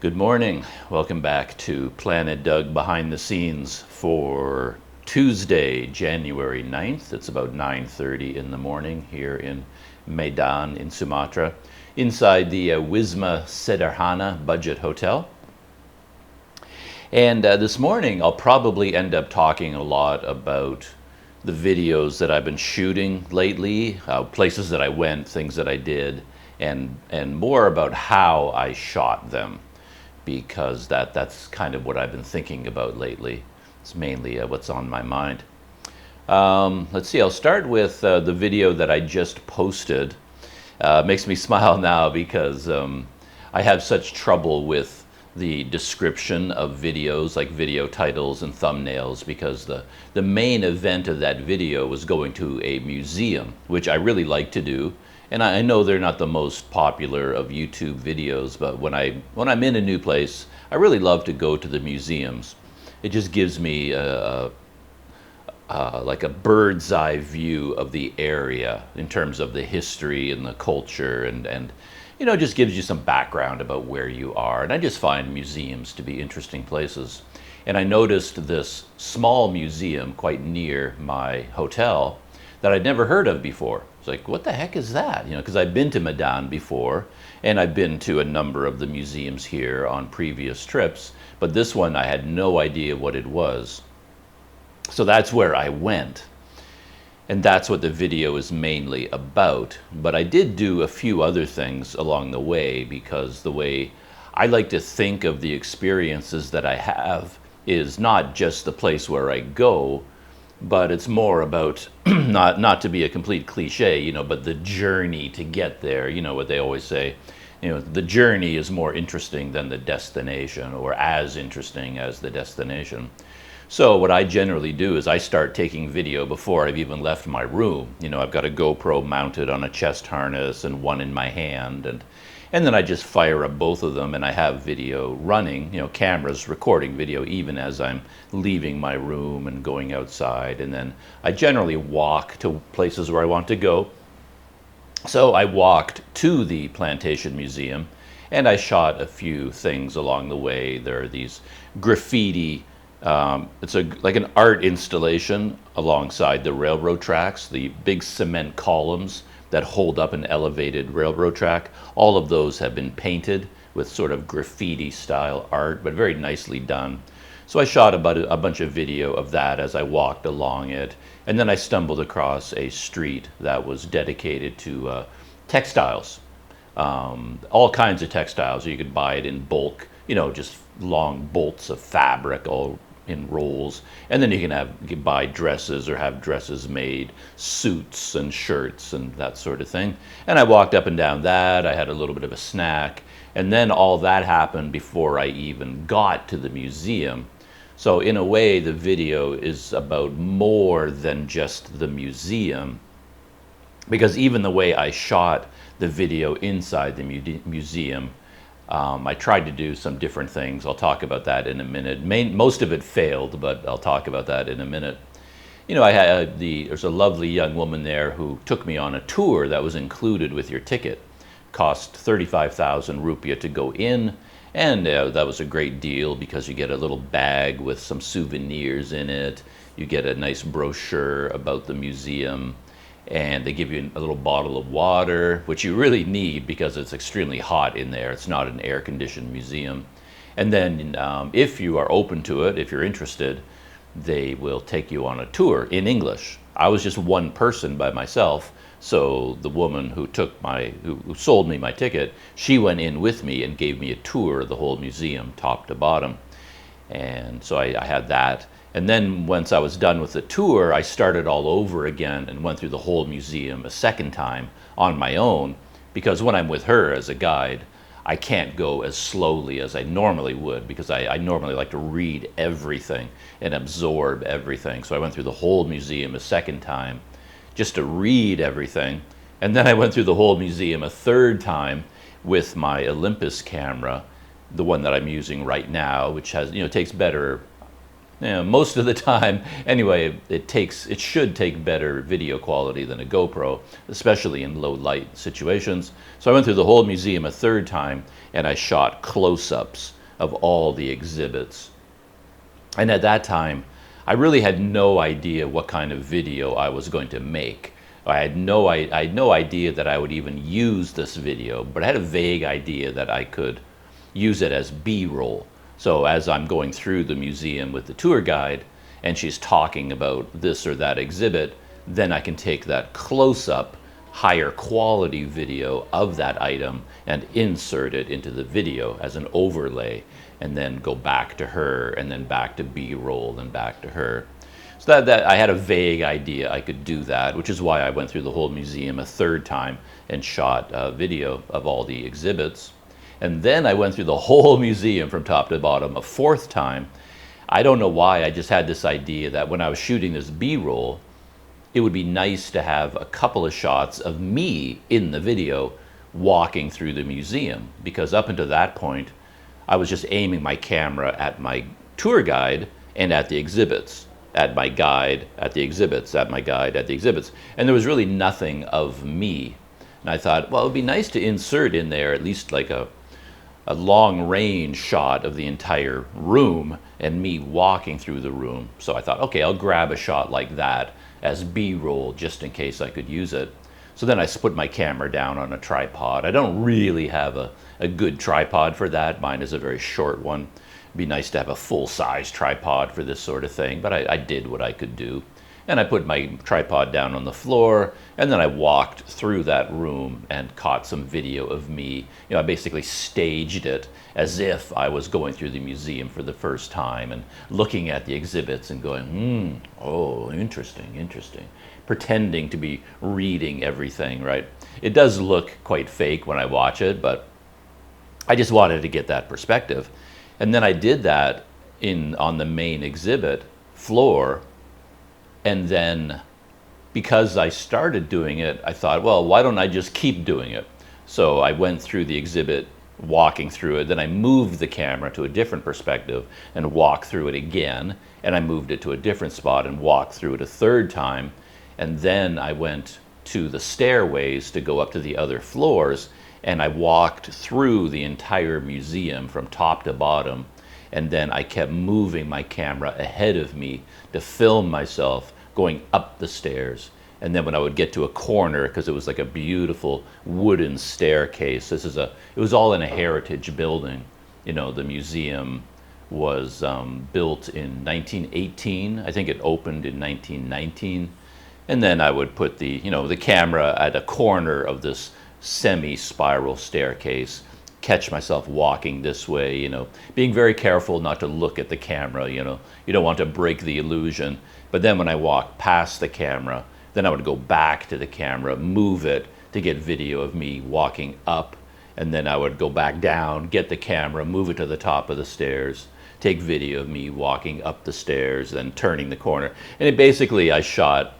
Good morning. Welcome back to Planet Doug Behind the Scenes for Tuesday, January 9th. It's about 9:30 in the morning here in Medan in Sumatra, inside the Wisma Sederhana Budget Hotel. And this morning I'll probably end up talking a lot about the videos that I've been shooting lately, places that I went, things that I did, and more about how I shot them, because that's kind of what I've been thinking about lately. It's mainly what's on my mind. Let's see, I'll start with the video that I just posted. Makes me smile now because I have such trouble with the description of videos, like video titles and thumbnails, because the main event of that video was going to a museum, which I really like to do. And I know they're not the most popular of YouTube videos, but when I'm in a new place, I really love to go to the museums. It just gives me like a bird's eye view of the area in terms of the history and the culture, and you know, just gives you some background about where you are. And I just find museums to be interesting places. And I noticed this small museum quite near my hotel that I'd never heard of before. It's like, what the heck is that? You know, because I've been to Medan before, and I've been to a number of the museums here on previous trips, but this one I had no idea what it was. So that's where I went. And that's what the video is mainly about. But I did do a few other things along the way, because the way I like to think of the experiences that I have is not just the place where I go, but it's more about, not to be a complete cliche, you know, but the journey to get there. You know what they always say, you know, the journey is more interesting than the destination, or as interesting as the destination. So what I generally do is I start taking video before I've even left my room. You know, I've got a GoPro mounted on a chest harness and one in my hand, and then I just fire up both of them, and I have video running, you know, cameras recording video even as I'm leaving my room and going outside. And then I generally walk to places where I want to go. So I walked to the Plantation Museum, and I shot a few things along the way. There are these graffiti, it's like an art installation alongside the railroad tracks, the big cement columns that hold up an elevated railroad track. All of those have been painted with sort of graffiti style art, but very nicely done. So I shot about a bunch of video of that as I walked along it. And then I stumbled across a street that was dedicated to textiles, all kinds of textiles. You could buy it in bulk, you know, just long bolts of fabric all in rolls, and then you can buy dresses or have dresses made, suits and shirts and that sort of thing. And I walked up and down that. I had a little bit of a snack, and then all that happened before I even got to the museum. So in a way, the video is about more than just the museum, because even the way I shot the video inside the museum, I tried to do some different things. I'll talk about that in a minute. Most of it failed, but I'll talk about that in a minute. You know, there's a lovely young woman there who took me on a tour that was included with your ticket. Cost 35,000 rupiah to go in, and that was a great deal because you get a little bag with some souvenirs in it. You get a nice brochure about the museum, and they give you a little bottle of water, which you really need because it's extremely hot in there. It's not an air-conditioned museum. And then if you are open to it, if you're interested, they will take you on a tour in English. I was just one person by myself, so the woman who sold me my ticket, she went in with me and gave me a tour of the whole museum, top to bottom. And so I had that. And then once I was done with the tour, I started all over again and went through the whole museum a second time on my own, because when I'm with her as a guide, I can't go as slowly as I normally would, because I normally like to read everything and absorb everything. So I went through the whole museum a second time just to read everything. And then I went through the whole museum a third time with my Olympus camera, the one that I'm using right now, which has, you know, takes better Yeah, most of the time, anyway, it should take better video quality than a GoPro, especially in low light situations. So I went through the whole museum a third time, and I shot close-ups of all the exhibits. And at that time, I really had no idea what kind of video I was going to make. I had no idea that I would even use this video, but I had a vague idea that I could use it as B-roll. So as I'm going through the museum with the tour guide and she's talking about this or that exhibit, then I can take that close-up, higher quality video of that item and insert it into the video as an overlay, and then go back to her, and then back to B-roll, and back to her. So that I had a vague idea I could do that, which is why I went through the whole museum a third time and shot a video of all the exhibits. And then I went through the whole museum from top to bottom a fourth time. I don't know why, I just had this idea that when I was shooting this B-roll, it would be nice to have a couple of shots of me in the video walking through the museum, because up until that point, I was just aiming my camera at my tour guide and at the exhibits, at my guide, at the exhibits, at my guide, at the exhibits. And there was really nothing of me. And I thought, well, it would be nice to insert in there at least like a long range shot of the entire room and me walking through the room. So I thought, okay, I'll grab a shot like that as B-roll just in case I could use it. So then I put my camera down on a tripod. I don't really have a good tripod for that. Mine is a very short one. It'd be nice to have a full-size tripod for this sort of thing, but I did what I could do. And I put my tripod down on the floor, and then I walked through that room and caught some video of me. You know, I basically staged it as if I was going through the museum for the first time and looking at the exhibits and going, oh, interesting, interesting. Pretending to be reading everything, right? It does look quite fake when I watch it, but I just wanted to get that perspective. And then I did that on the main exhibit floor. And then because I started doing it, I thought, well, why don't I just keep doing it? So I went through the exhibit, walking through it. Then I moved the camera to a different perspective and walked through it again. And I moved it to a different spot and walked through it a third time. And then I went to the stairways to go up to the other floors. And I walked through the entire museum from top to bottom. And then I kept moving my camera ahead of me to film myself going up the stairs. And then when I would get to a corner, because it was like a beautiful wooden staircase, it was all in a heritage building. You know, the museum was built in 1918. I think it opened in 1919. And then I would put the camera at a corner of this semi-spiral staircase, catch myself walking this way, being very careful not to look at the camera, you don't want to break the illusion. But then when I walked past the camera, then I would go back to the camera, move it to get video of me walking up, and then I would go back down, get the camera, move it to the top of the stairs, take video of me walking up the stairs, then turning the corner. And basically I shot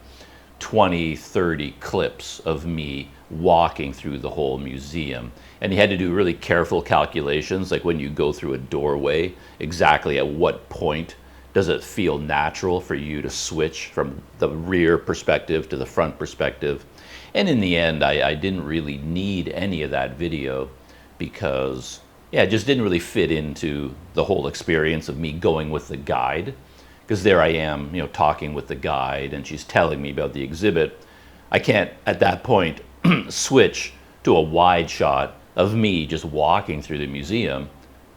20, 30 clips of me walking through the whole museum. And you had to do really careful calculations, like when you go through a doorway, exactly at what point does it feel natural for you to switch from the rear perspective to the front perspective. And in the end, I didn't really need any of that video because, it just didn't really fit into the whole experience of me going with the guide. Because there I am, talking with the guide, and she's telling me about the exhibit. I can't, at that point, switch to a wide shot of me just walking through the museum,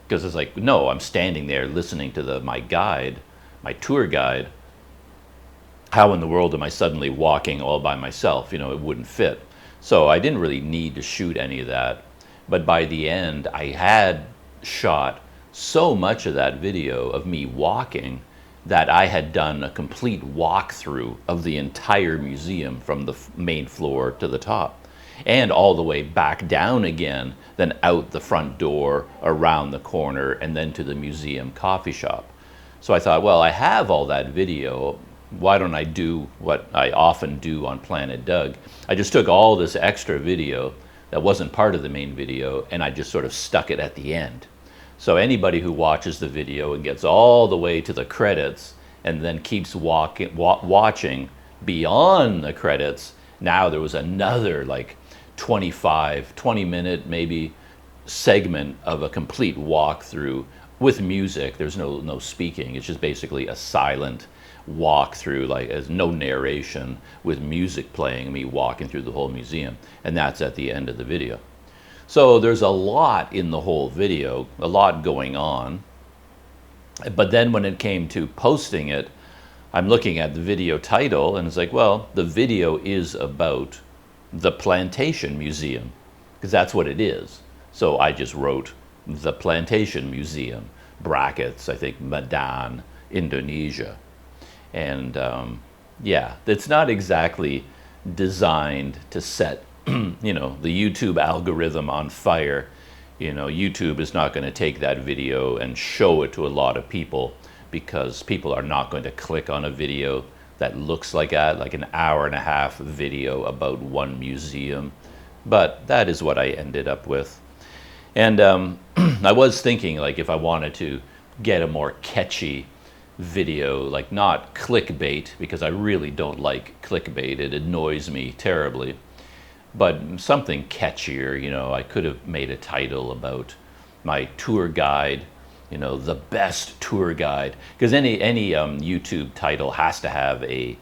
because it's like, no, I'm standing there listening to my guide, my tour guide. How in the world am I suddenly walking all by myself? It wouldn't fit. So I didn't really need to shoot any of that. But by the end, I had shot so much of that video of me walking that I had done a complete walkthrough of the entire museum from the main floor to the top, and all the way back down again, then out the front door, around the corner, and then to the museum coffee shop. So I thought, well, I have all that video. Why don't I do what I often do on Planet Doug? I just took all this extra video that wasn't part of the main video, and I just sort of stuck it at the end. So anybody who watches the video and gets all the way to the credits and then keeps watching beyond the credits, now there was another like 20 minute maybe segment of a complete walkthrough with music. There's no speaking. It's just basically a silent walkthrough, like as no narration, with music playing, me walking through the whole museum, and that's at the end of the video. So there's a lot in the whole video, a lot going on. But then when it came to posting it, I'm looking at the video title and it's like, well, the video is about the Plantation Museum, because that's what it is. So I just wrote the Plantation Museum, brackets, I think Medan, Indonesia. And yeah, it's not exactly designed to set, you know, the YouTube algorithm on fire. You know, YouTube is not going to take that video and show it to a lot of people, because people are not going to click on a video that looks like that, like an hour-and-a-half video about one museum. But that is what I ended up with. And I was thinking, like, if I wanted to get a more catchy video, like not clickbait, because I really don't like clickbait, it annoys me terribly, but something catchier. You know, I could have made a title about my tour guide, you know, the best tour guide, because any YouTube title has to have a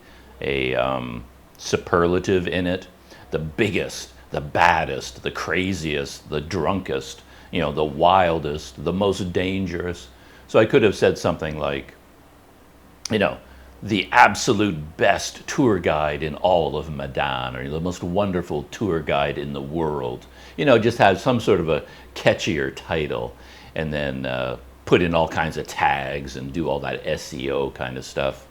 superlative in it. The biggest, the baddest, the craziest, the drunkest, you know, the wildest, the most dangerous. So I could have said something like, you know, the absolute best tour guide in all of Medan, or the most wonderful tour guide in the world. You know, just have some sort of a catchier title, and then put in all kinds of tags and do all that SEO kind of stuff.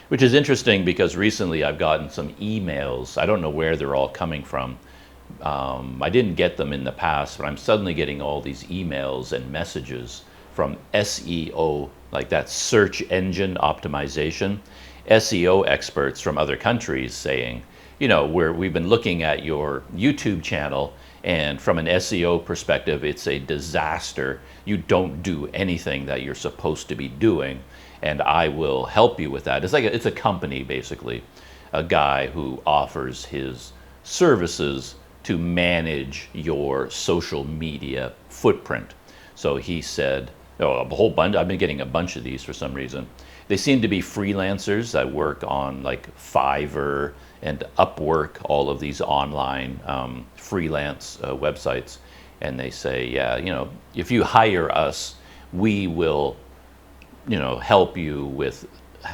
Which is interesting, because recently I've gotten some emails. I don't know where they're all coming from. I didn't get them in the past, but I'm suddenly getting all these emails and messages from SEO, like that search engine optimization, SEO experts from other countries saying, you know, we've been looking at your YouTube channel, and from an SEO perspective, it's a disaster. You don't do anything that you're supposed to be doing, and I will help you with that. It's like it's a company, basically, a guy who offers his services to manage your social media footprint. So he said, oh, a whole bunch. I've been getting a bunch of these for some reason. They seem to be freelancers that work on like Fiverr and Upwork, all of these online freelance websites. And they say, yeah, you know, if you hire us, we will, you know, help you with,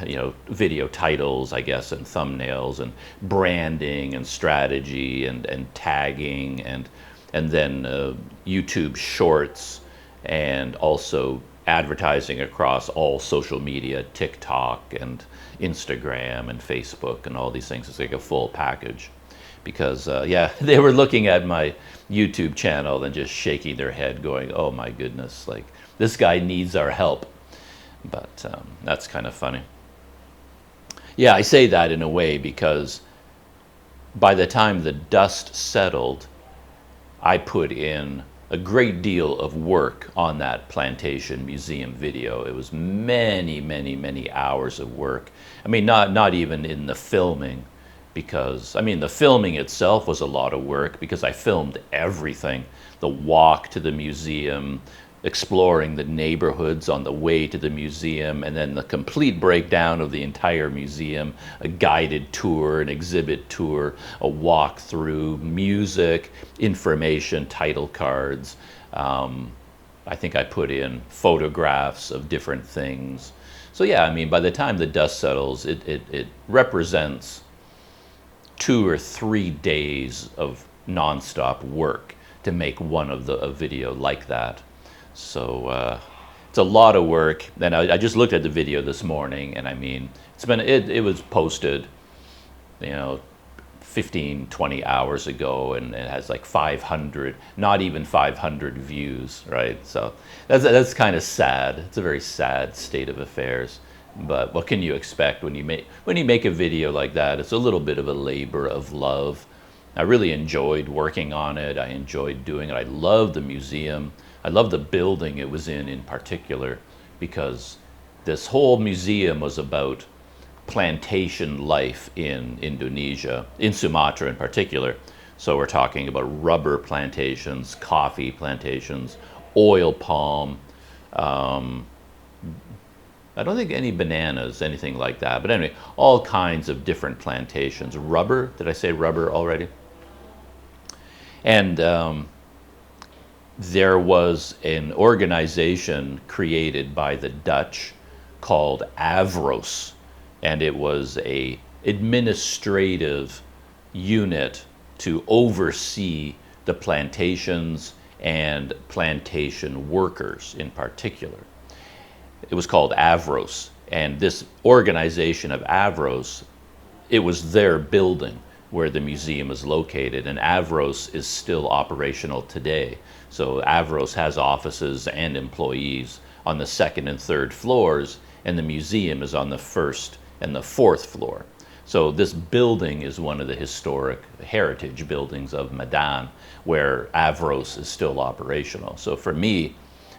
you know, video titles, I guess, and thumbnails and branding and strategy and tagging and then YouTube shorts, and also advertising across all social media, TikTok and Instagram and Facebook and all these things. It's like a full package. Because, yeah, they were looking at my YouTube channel and just shaking their head going, oh my goodness, like, this guy needs our help. But that's kind of funny. Yeah, I say that in a way because by the time the dust settled, I put in a great deal of work on that Plantation Museum video. It was many, many, many hours of work. I mean, not even in the filming, because, I mean, the filming itself was a lot of work because I filmed everything. The walk to the museum, exploring the neighborhoods on the way to the museum, and then the complete breakdown of the entire museum, a guided tour, an exhibit tour, a walk through, music, information, title cards. I think I put in photographs of different things. So yeah, I mean, by the time the dust settles, it represents 2 or 3 days of nonstop work to make a video like that. So it's a lot of work. And I just looked at the video this morning, and I mean, it was posted, you know, 15, 20 hours ago, and it has like 500, not even 500 views, right? So that's kind of sad. It's a very sad state of affairs. But what can you expect when you make a video like that? It's a little bit of a labor of love. I really enjoyed working on it. I enjoyed doing it. I love the museum. I love the building it was in particular, because this whole museum was about plantation life in Indonesia, in Sumatra in particular. So we're talking about rubber plantations, coffee plantations, oil palm. I don't think any bananas, anything like that. But anyway, all kinds of different plantations. Rubber, did I say rubber already? And there was an organization created by the Dutch called Avros, and it was a administrative unit to oversee the plantations and plantation workers in particular. It was called Avros, and this organization of Avros, it was their building where the museum is located, and Avros is still operational today. So Avros has offices and employees on the second and third floors, and the museum is on the first and the fourth floor. So this building is one of the historic heritage buildings of Medan, where Avros is still operational. So for me,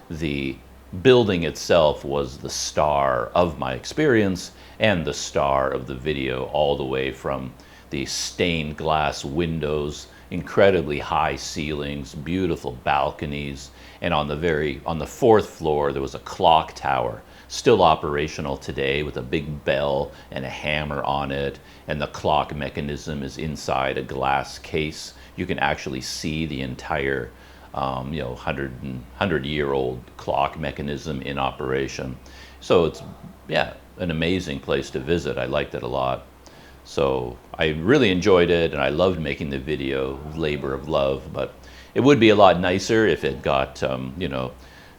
the building itself was the star of my experience and the star of the video, all the way from the stained glass windows, incredibly high ceilings, beautiful balconies, and on the fourth floor there was a clock tower, still operational today, with a big bell and a hammer on it, and the clock mechanism is inside a glass case. You can actually see the entire 100-year-old clock mechanism in operation. So it's, yeah, an amazing place to visit. I liked it a lot. So I really enjoyed it, and I loved making the video, labor of love. But it would be a lot nicer if it got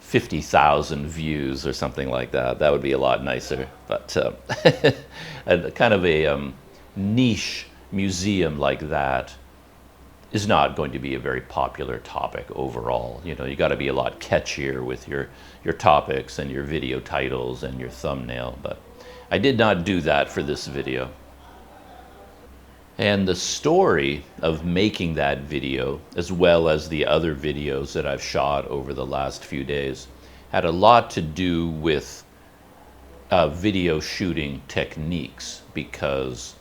50,000 views or something like that. That would be a lot nicer. But kind of a niche museum like that is not going to be a very popular topic overall. You got to be a lot catchier with your topics and your video titles and your thumbnail. But I did not do that for this video. And the story of making that video, as well as the other videos that I've shot over the last few days, had a lot to do with video shooting techniques, because,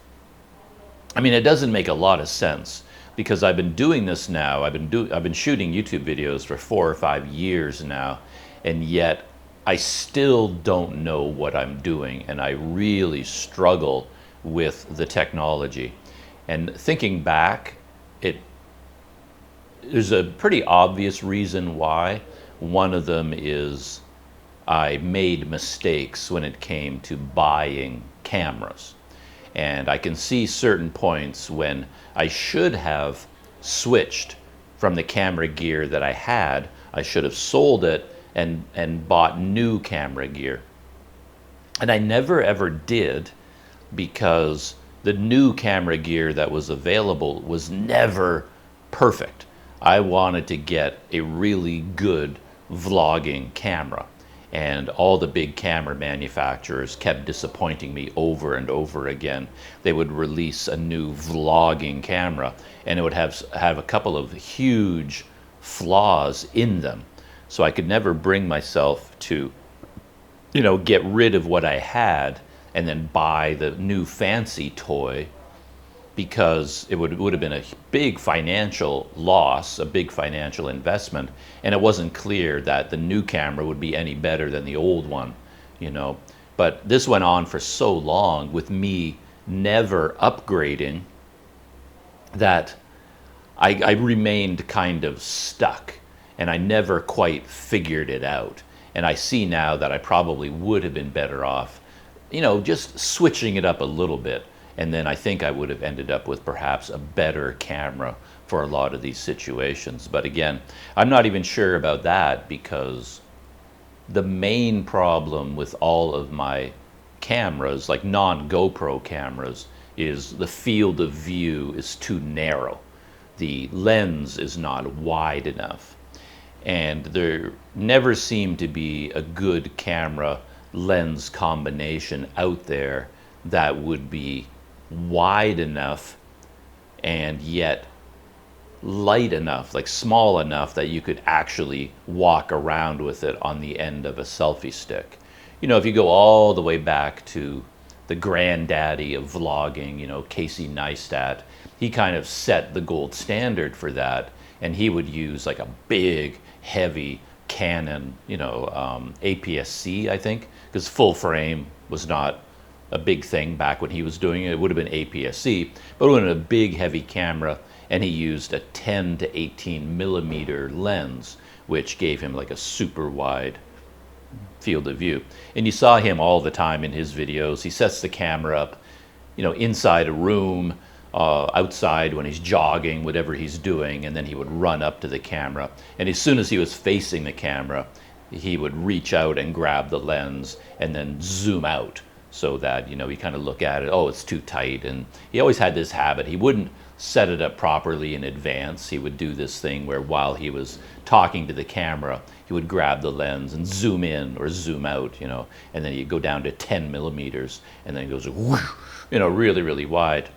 I mean, it doesn't make a lot of sense, because I've been doing this now, I've been shooting YouTube videos for 4 or 5 years now, and yet I still don't know what I'm doing, and I really struggle with the technology. And thinking back, there's a pretty obvious reason why. One of them is I made mistakes when it came to buying cameras. And I can see certain points when I should have switched from the camera gear that I had. I should have sold it and bought new camera gear. And I never ever did, because the new camera gear that was available was never perfect. I wanted to get a really good vlogging camera, and all the big camera manufacturers kept disappointing me over and over again. They would release a new vlogging camera, and it would have a couple of huge flaws in them. So I could never bring myself to, get rid of what I had and then buy the new fancy toy, because it would have been a big financial loss, a big financial investment, and it wasn't clear that the new camera would be any better than the old one, But this went on for so long with me never upgrading that I remained kind of stuck, and I never quite figured it out. And I see now that I probably would have been better off just switching it up a little bit, and then I think I would have ended up with perhaps a better camera for a lot of these situations. But again, I'm not even sure about that, because the main problem with all of my cameras, like non-GoPro cameras, is the field of view is too narrow. The lens is not wide enough, and there never seemed to be a good camera lens combination out there that would be wide enough and yet light enough, like small enough that you could actually walk around with it on the end of a selfie stick. You know, if you go all the way back to the granddaddy of vlogging, you know, Casey Neistat, he kind of set the gold standard for that, and he would use like a big, heavy Canon, you know, APS-C, I think, because full frame was not a big thing back when he was doing it. It would have been APS-C, but it would have been a big, heavy camera, and he used a 10 to 18 millimeter lens, which gave him like a super wide field of view. And you saw him all the time in his videos. He sets the camera up, you know, inside a room, outside when he's jogging, whatever he's doing, and then he would run up to the camera. And as soon as he was facing the camera, he would reach out and grab the lens and then zoom out so that, you know, you kind of look at it, oh, it's too tight. And he always had this habit. He wouldn't set it up properly in advance. He would do this thing where while he was talking to the camera, he would grab the lens and zoom in or zoom out, you know, and then he'd go down to 10 millimeters, and then he goes, whoosh, you know, really, really wide.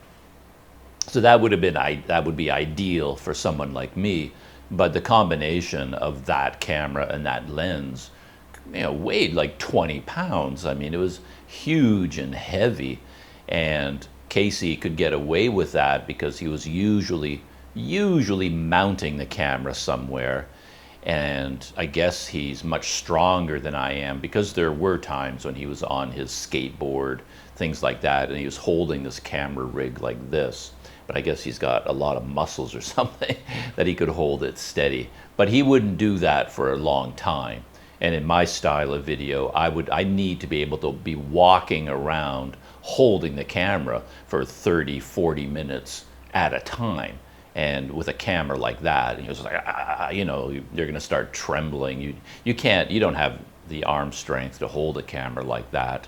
So that would be ideal for someone like me, but the combination of that camera and that lens, you know, weighed like 20 pounds. I mean, it was huge and heavy, and Casey could get away with that because he was usually mounting the camera somewhere. And I guess he's much stronger than I am, because there were times when he was on his skateboard, things like that, and he was holding this camera rig like this. But I guess he's got a lot of muscles or something that he could hold it steady. But he wouldn't do that for a long time. And in my style of video, I need to be able to be walking around holding the camera for 30, 40 minutes at a time. And with a camera like that, he was like, you know, you're going to start trembling. You don't have the arm strength to hold a camera like that.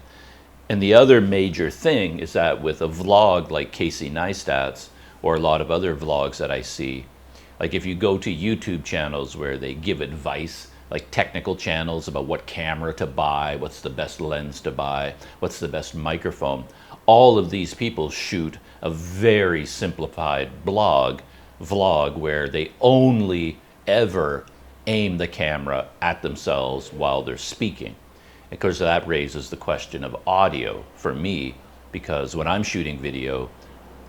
And the other major thing is that with a vlog like Casey Neistat's, or a lot of other vlogs that I see, like if you go to YouTube channels where they give advice, like technical channels about what camera to buy, what's the best lens to buy, what's the best microphone, all of these people shoot a very simplified vlog where they only ever aim the camera at themselves while they're speaking. Of course, that raises the question of audio for me, because when I'm shooting video,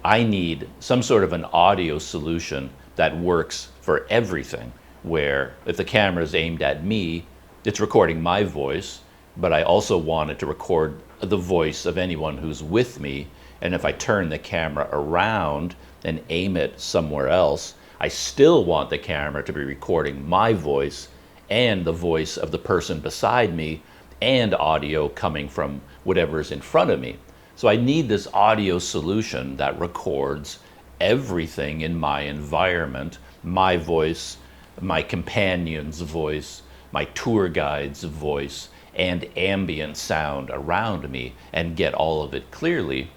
I need some sort of an audio solution that works for everything, where if the camera is aimed at me, it's recording my voice, but I also want it to record the voice of anyone who's with me. And if I turn the camera around and aim it somewhere else, I still want the camera to be recording my voice and the voice of the person beside me, and audio coming from whatever's in front of me. So I need this audio solution that records everything in my environment, my voice, my companion's voice, my tour guide's voice, and ambient sound around me, and get all of it clearly.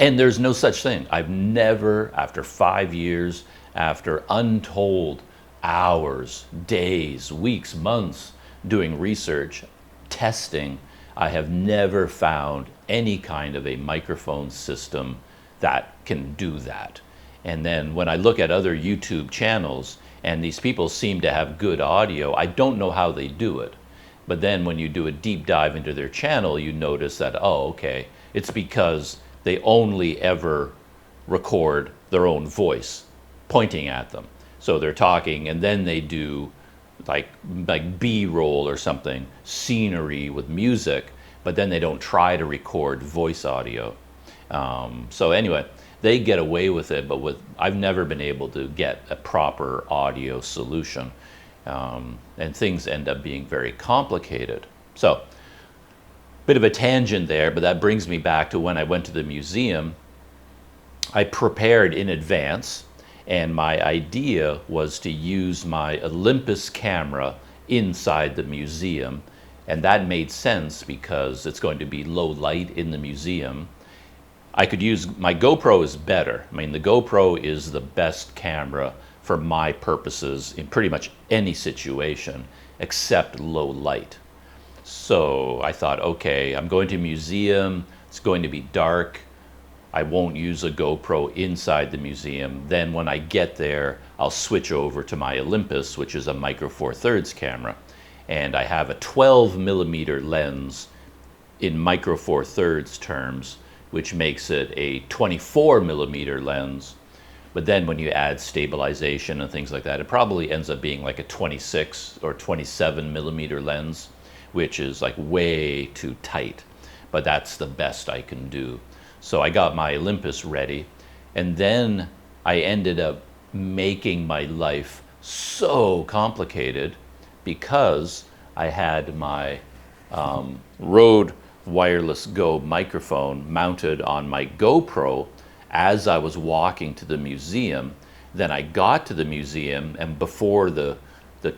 And there's no such thing. I've never, after 5 years, after untold hours, days, weeks, months, doing research, testing, I have never found any kind of a microphone system that can do that. And then when I look at other YouTube channels, and these people seem to have good audio, I don't know how they do it. But then when you do a deep dive into their channel, you notice that, oh, okay, it's because they only ever record their own voice pointing at them. So they're talking, and then they do like B-roll or something, scenery with music, but then they don't try to record voice audio. So anyway, they get away with it, but I've never been able to get a proper audio solution, and things end up being very complicated. So, bit of a tangent there, but that brings me back to when I went to the museum. I prepared in advance, and my idea was to use my Olympus camera inside the museum. And that made sense because it's going to be low light in the museum. I could use, my GoPro is better. I mean, the GoPro is the best camera for my purposes in pretty much any situation except low light. So I thought, okay, I'm going to a museum, it's going to be dark. I won't use a GoPro inside the museum. Then when I get there, I'll switch over to my Olympus, which is a micro four thirds camera. And I have a 12mm lens in micro four thirds terms, which makes it a 24mm lens. But then when you add stabilization and things like that, it probably ends up being like a 26 or 27mm lens, which is like way too tight. But that's the best I can do. So I got my Olympus ready, and then I ended up making my life so complicated because I had my Rode Wireless Go microphone mounted on my GoPro as I was walking to the museum. Then I got to the museum, and before the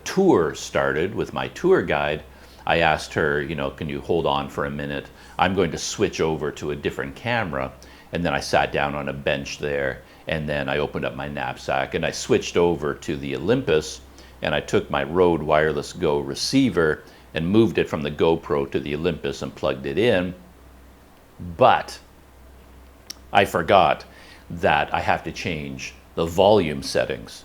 tour started with my tour guide, I asked her, you know, can you hold on for a minute? I'm going to switch over to a different camera. And then I sat down on a bench there, and then I opened up my knapsack and I switched over to the Olympus, and I took my Rode Wireless Go receiver and moved it from the GoPro to the Olympus and plugged it in. But I forgot that I have to change the volume settings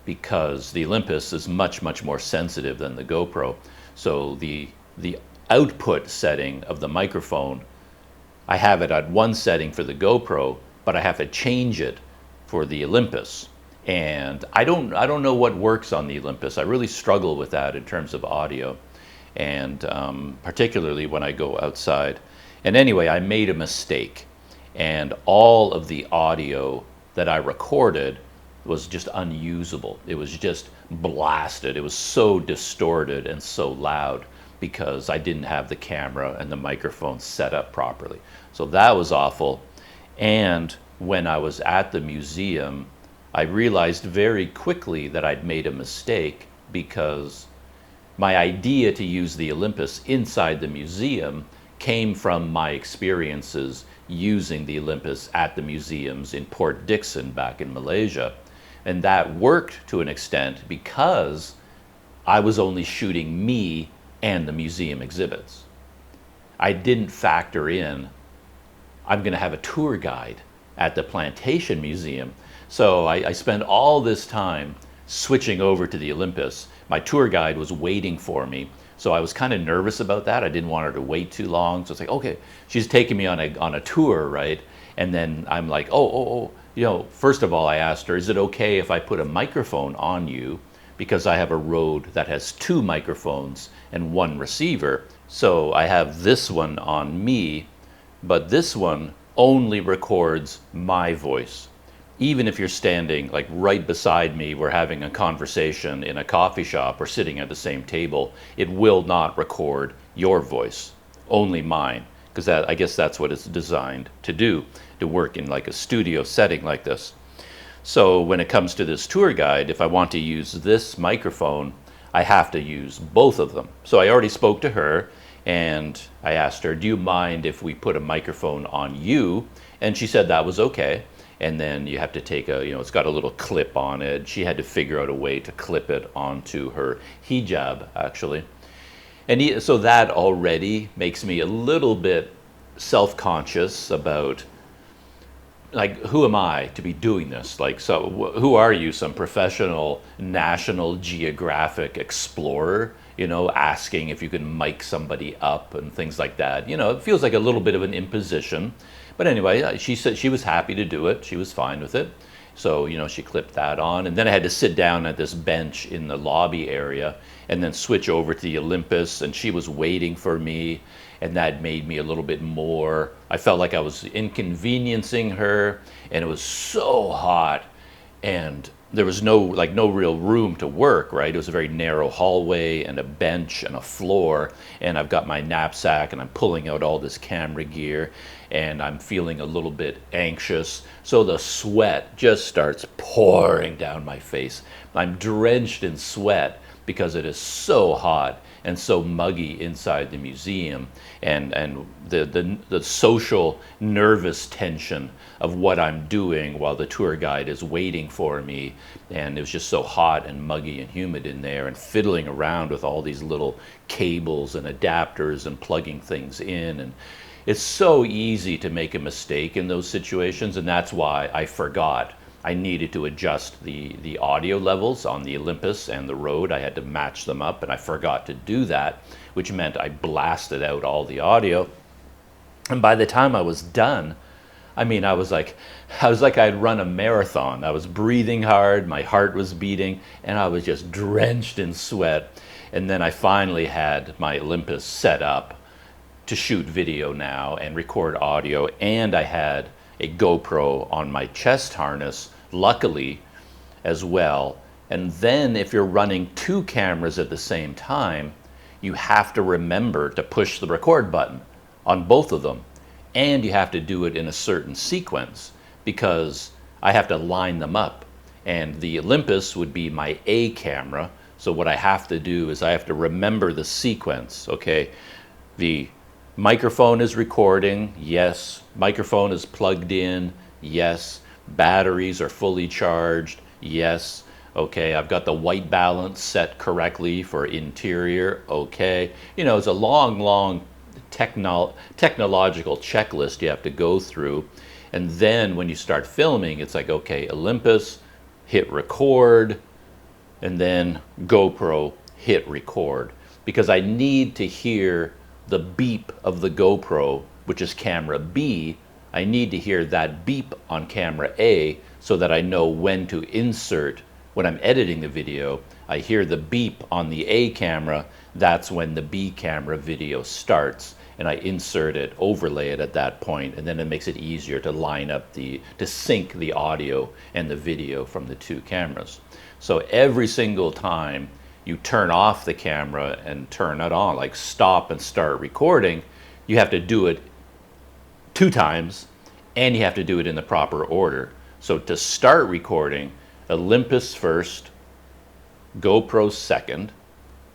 because the Olympus is much, much more sensitive than the GoPro. So the output setting of the microphone, I have it at one setting for the GoPro, but I have to change it for the Olympus. And I don't know what works on the Olympus. I really struggle with that in terms of audio, and particularly when I go outside. And anyway, I made a mistake, and all of the audio that I recorded was just unusable. It was just blasted. It was so distorted and so loud because I didn't have the camera and the microphone set up properly. So that was awful. And when I was at the museum, I realized very quickly that I'd made a mistake because my idea to use the Olympus inside the museum came from my experiences using the Olympus at the museums in Port Dickson back in Malaysia. And that worked to an extent because I was only shooting me and the museum exhibits. I didn't factor in, I'm going to have a tour guide at the Plantation Museum. So I spent all this time switching over to the Olympus. My tour guide was waiting for me. So I was kind of nervous about that. I didn't want her to wait too long. So it's like, okay, she's taking me on a tour, right? And then I'm like, you know, first of all, I asked her, is it okay if I put a microphone on you? Because I have a Rode that has 2 microphones and 1 receiver. So I have this one on me, but this one only records my voice. Even if you're standing like right beside me, we're having a conversation in a coffee shop or sitting at the same table, it will not record your voice, only mine. Because I guess that's what it's designed to do, to work in like a studio setting like this. So when it comes to this tour guide, if I want to use this microphone, I have to use both of them. So I already spoke to her, and I asked her, do you mind if we put a microphone on you? And she said that was okay. And then you have to take it's got a little clip on it. She had to figure out a way to clip it onto her hijab, actually. And so that already makes me a little bit self-conscious about, like, who am I to be doing this? Like, so who are you, some professional National Geographic explorer, you know, asking if you can mic somebody up and things like that? You know, it feels like a little bit of an imposition. But anyway, she said she was happy to do it. She was fine with it. So, you know, she clipped that on. And then I had to sit down at this bench in the lobby area and then switch over to the Olympus. And she was waiting for me. And that made me a little bit more, I felt like I was inconveniencing her. And it was so hot. And there was no real room to work, right? It was a very narrow hallway and a bench and a floor. And I've got my knapsack and I'm pulling out all this camera gear. And I'm feeling a little bit anxious. So the sweat just starts pouring down my face. I'm drenched in sweat because it is so hot and so muggy inside the museum. And the social nervous tension of what I'm doing while the tour guide is waiting for me. And it was just so hot and muggy and humid in there, and fiddling around with all these little cables and adapters and plugging things in. And it's so easy to make a mistake in those situations, and that's why I forgot. I needed to adjust the audio levels on the Olympus and the Rode. I had to match them up, and I forgot to do that, which meant I blasted out all the audio. And by the time I was done, I mean, I was like I'd run a marathon. I was breathing hard, my heart was beating, and I was just drenched in sweat. And then I finally had my Olympus set up to shoot video now and record audio, and I had a GoPro on my chest harness, luckily, as well. And then if you're running two cameras at the same time, you have to remember to push the record button on both of them. And you have to do it in a certain sequence because I have to line them up. And the Olympus would be my A camera. So what I have to do is I have to remember the sequence, okay? The microphone is recording, yes. Microphone is plugged in, yes. Batteries are fully charged, yes. Okay, I've got the white balance set correctly for interior, okay. You know, it's a long technological checklist you have to go through. And then when you start filming, it's like, okay, Olympus, hit record, and then GoPro, hit record. Because I need to hear the beep of the GoPro, which is camera B. I need to hear that beep on camera A so that I know when to insert. When I'm editing the video, I hear the beep on the A camera. That's when the B camera video starts, and I insert it, overlay it at that point, and then it makes it easier to line up to sync the audio and the video from the two cameras. So every single time you turn off the camera and turn it on, like stop and start recording, you have to do it 2 times, and you have to do it in the proper order. So to start recording, Olympus first, GoPro second,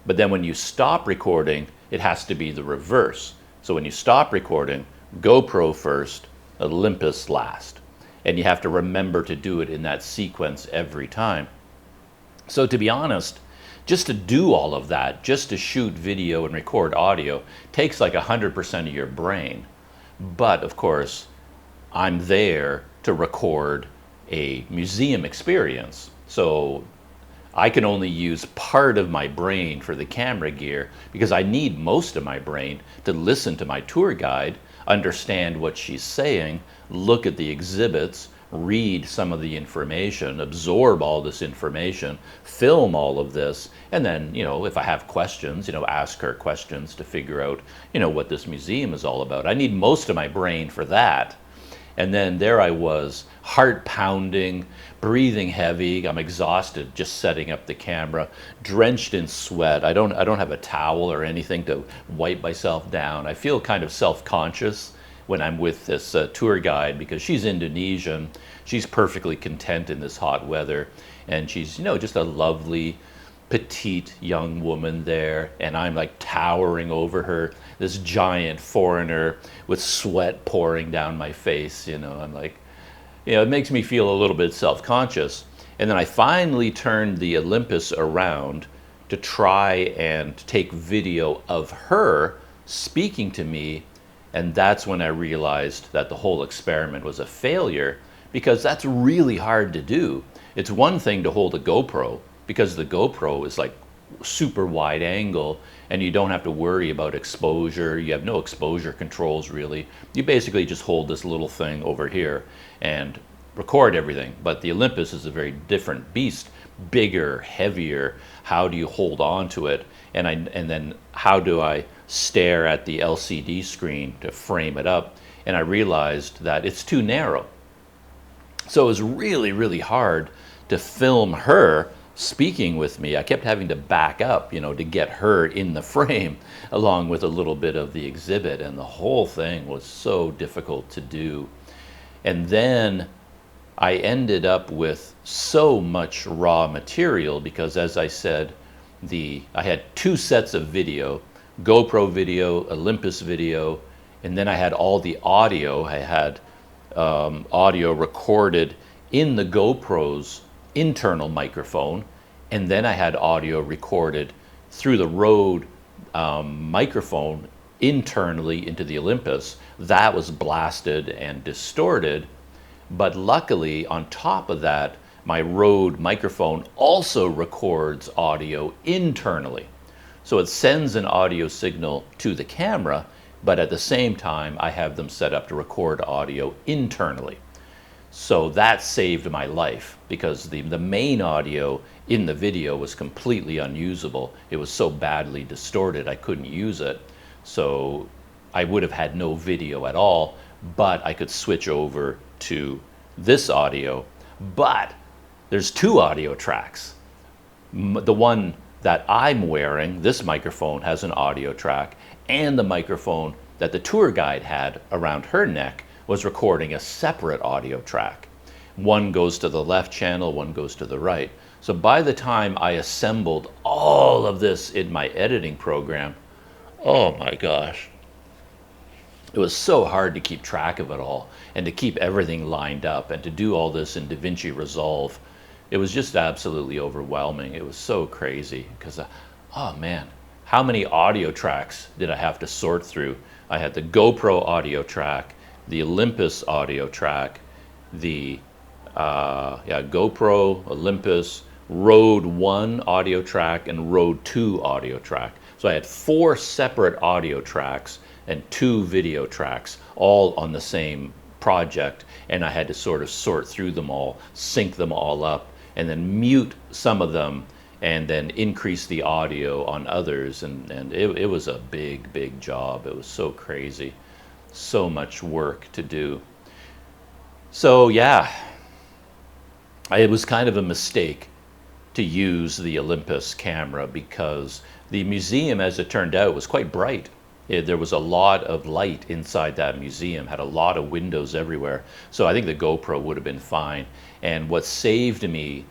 but then when you stop recording, it has to be the reverse. So when you stop recording, GoPro first, Olympus last. And you have to remember to do it in that sequence every time. So to be honest, just to do all of that, just to shoot video and record audio, takes like 100% of your brain. But of course, I'm there to record a museum experience. So I can only use part of my brain for the camera gear because I need most of my brain to listen to my tour guide, understand what she's saying, look at the exhibits, read some of the information, absorb all this information, film all of this, and then, you know, if I have questions, you know, ask her questions to figure out, you know, what this museum is all about. I need most of my brain for that. And then there I was, heart pounding, breathing heavy. I'm exhausted just setting up the camera, drenched in sweat. I don't have a towel or anything to wipe myself down. I feel kind of self-conscious when I'm with this tour guide because she's Indonesian. She's perfectly content in this hot weather, and she's, you know, just a lovely, petite young woman there, and I'm like towering over her, this giant foreigner with sweat pouring down my face. You know, I'm like, you know, it makes me feel a little bit self-conscious. And then I finally turned the Olympus around to try and take video of her speaking to me, and that's when I realized that the whole experiment was a failure, because that's really hard to do. It's one thing to hold a GoPro, because the GoPro is like super wide angle and you don't have to worry about exposure. You have no exposure controls really. You basically just hold this little thing over here and record everything. But the Olympus is a very different beast, bigger, heavier. How do you hold on to it? And then how do I stare at the LCD screen to frame it up? And I realized that it's too narrow. So it was really, really hard to film her speaking with me. I kept having to back up, you know, to get her in the frame along with a little bit of the exhibit, and the whole thing was so difficult to do. And then I ended up with so much raw material because, as I said, I had 2 sets of video, GoPro video, Olympus video, and then I had all the audio. I had audio recorded in the GoPro's internal microphone, and then I had audio recorded through the Rode microphone internally into the Olympus. That was blasted and distorted. But luckily, on top of that, my Rode microphone also records audio internally. So it sends an audio signal to the camera, but at the same time, I have them set up to record audio internally. So that saved my life, because the main audio in the video was completely unusable. It was so badly distorted, I couldn't use it. So I would have had no video at all, but I could switch over to this audio. But there's two audio tracks. The one that I'm wearing, this microphone, has an audio track, and the microphone that the tour guide had around her neck was recording a separate audio track. One goes to the left channel, one goes to the right. So by the time I assembled all of this in my editing program, oh my gosh, it was so hard to keep track of it all and to keep everything lined up and to do all this in DaVinci Resolve. It was just absolutely overwhelming. It was so crazy because, oh man, how many audio tracks did I have to sort through? I had the GoPro audio track, the Olympus audio track, the GoPro, Olympus, Rode 1 audio track, and Rode 2 audio track. So I had 4 separate audio tracks and 2 video tracks, all on the same project, and I had to sort of sort through them all, sync them all up, and then mute some of them, and then increase the audio on others, and it was a big job. It was so crazy, so much work to do. So yeah, it was kind of a mistake to use the Olympus camera, because the museum, as it turned out, was quite bright. There was a lot of light inside that museum, had a lot of windows everywhere. So I think the GoPro would have been fine. And what saved me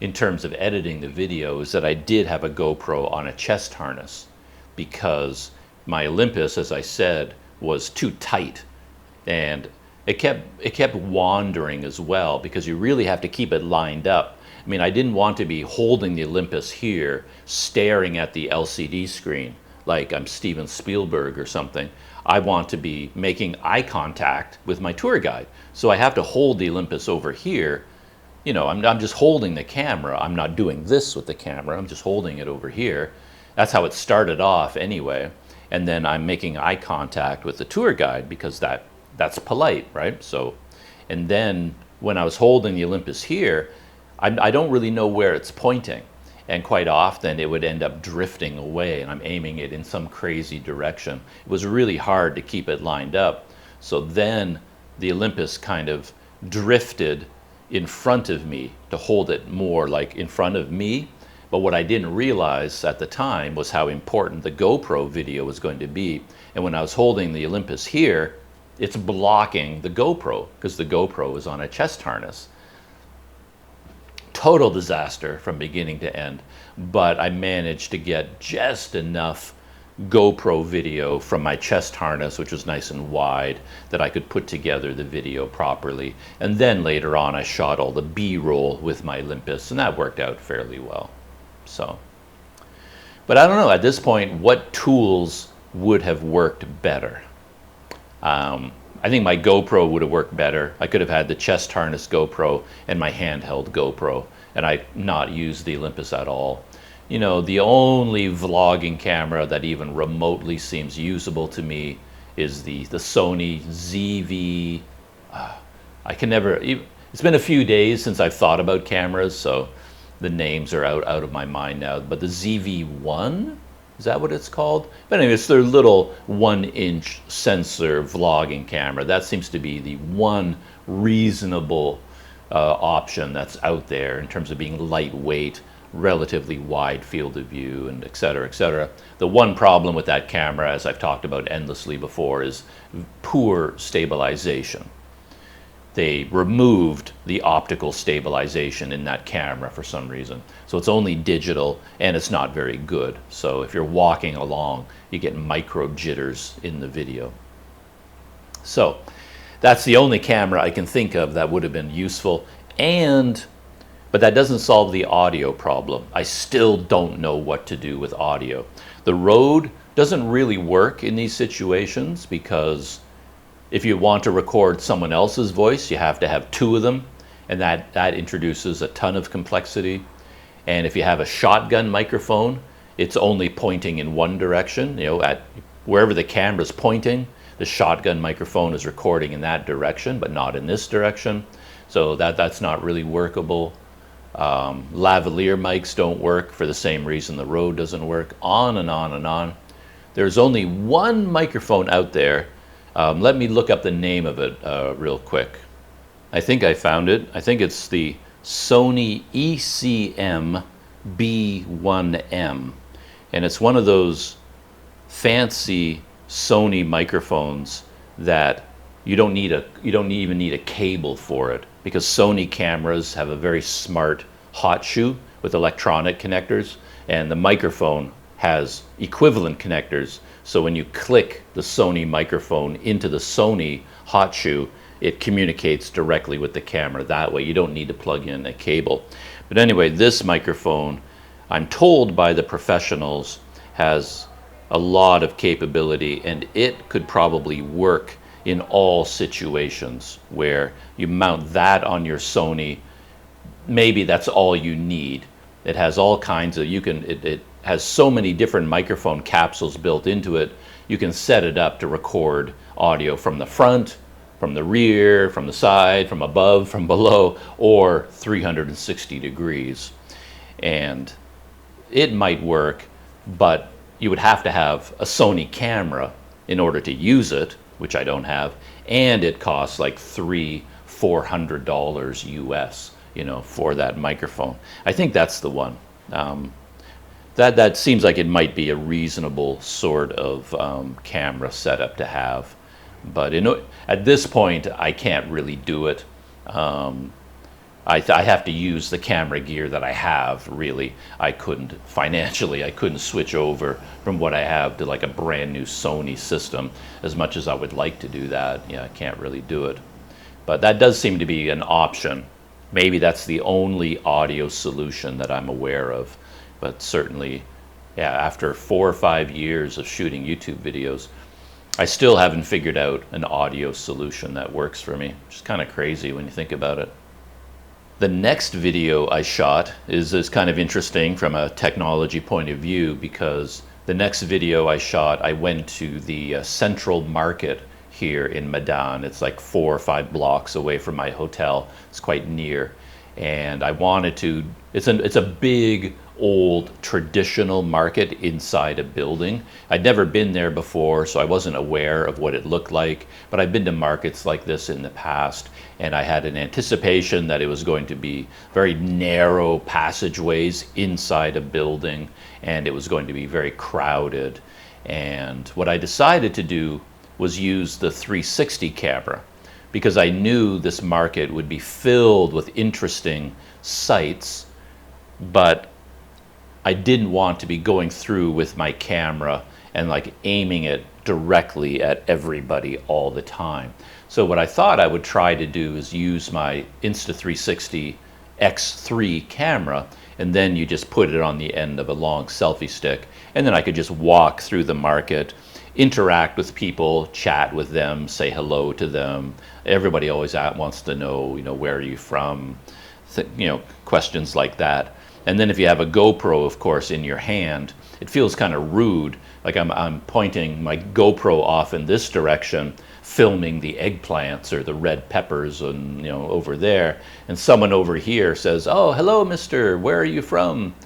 in terms of editing the video is that I did have a GoPro on a chest harness, because my Olympus, as I said, was too tight, and it kept wandering as well, because you really have to keep it lined up. I mean, I didn't want to be holding the Olympus here, staring at the LCD screen like I'm Steven Spielberg or something. I want to be making eye contact with my tour guide. So I have to hold the Olympus over here. You know, I'm just holding the camera. I'm not doing this with the camera. I'm just holding it over here. That's how it started off anyway. And then I'm making eye contact with the tour guide, because that's polite, right? So, and then when I was holding the Olympus here, I don't really know where it's pointing. And quite often it would end up drifting away, and I'm aiming it in some crazy direction. It was really hard to keep it lined up. So then the Olympus kind of drifted in front of me to hold it more like in front of me. But what I didn't realize at the time was how important the GoPro video was going to be. And when I was holding the Olympus here, it's blocking the GoPro, because the GoPro is on a chest harness. Total disaster from beginning to end, but I managed to get just enough GoPro video from my chest harness, which was nice and wide, that I could put together the video properly. And then later on I shot all the B-roll with my Olympus, and that worked out fairly well. So, but I don't know, at this point, what tools would have worked better? I think my GoPro would have worked better. I could have had the chest harness GoPro and my handheld GoPro, and I not used the Olympus at all. You know, the only vlogging camera that even remotely seems usable to me is the Sony ZV. I can never, it's been a few days since I've thought about cameras, so the names are out of my mind now. But the ZV-1, is that what it's called? But anyway, it's their little 1-inch sensor vlogging camera. That seems to be the one reasonable option that's out there in terms of being lightweight, relatively wide field of view, and et cetera, et cetera. The one problem with that camera, as I've talked about endlessly before, is poor stabilization. They removed the optical stabilization in that camera for some reason. So it's only digital, and it's not very good. So if you're walking along, you get micro jitters in the video. So that's the only camera I can think of that would have been useful. But that doesn't solve the audio problem. I still don't know what to do with audio. The Rode Doesn't really work in these situations because if you want to record someone else's voice, you have to have two of them, and that introduces a ton of complexity. And if you have a shotgun microphone, it's only pointing in one direction. At wherever the camera's pointing, the shotgun microphone is recording in that direction, but not in this direction. So that's not really workable. Lavalier mics don't work for the same reason the Rode doesn't work. On and on and on. There's only one microphone out there. Let me look up the name of it real quick. I think I found it. I think it's the Sony ECM B1M. And it's one of those fancy Sony microphones that you don't even need a cable for it, because Sony cameras have a very smart hot shoe with electronic connectors, and the microphone has equivalent connectors. So when you click the Sony microphone into the Sony hot shoe, it communicates directly with the camera that way. You don't need to plug in a cable. But anyway, this microphone, I'm told by the professionals, has a lot of capability, and it could probably work in all situations where you mount that on your Sony. Maybe that's all you need. It has all kinds of, it has so many different microphone capsules built into it. You can set it up to record audio from the front, from the rear, from the side, from above, from below, or 360 degrees. And it might work, but you would have to have a Sony camera in order to use it, which I don't have, and it costs like $400 US, for that microphone. I think that's the one. That seems like it might be a reasonable sort of camera setup to have, but at this point I can't really do it. I have to use the camera gear that I have, really. Financially, I couldn't switch over from what I have to like a brand new Sony system, as much as I would like to do that. Yeah, I can't really do it. But that does seem to be an option. Maybe that's the only audio solution that I'm aware of. But certainly, yeah, after 4 or 5 years of shooting YouTube videos, I still haven't figured out an audio solution that works for me. Which is kind of crazy when you think about it. The next video I shot is kind of interesting from a technology point of view, because the next video I shot, I went to the Central Market here in Medan. It's like 4 or 5 blocks away from my hotel. It's quite near. And I wanted to, it's a big, old, traditional market inside a building. I'd never been there before, so I wasn't aware of what it looked like, but I've been to markets like this in the past, and I had an anticipation that it was going to be very narrow passageways inside a building, and it was going to be very crowded. And what I decided to do was use the 360 camera, because I knew this market would be filled with interesting sights, but I didn't want to be going through with my camera and like aiming it directly at everybody all the time. So what I thought I would try to do is use my Insta360 X3 camera, and then you just put it on the end of a long selfie stick, and then I could just walk through the market, interact with people, chat with them, say hello to them. Everybody always wants to know, where are you from? Questions like that. And then if you have a GoPro, of course, in your hand, it feels kind of rude. Like I'm pointing my GoPro off in this direction, filming the eggplants or the red peppers and, over there. And someone over here says, "Oh, hello, mister, where are you from?"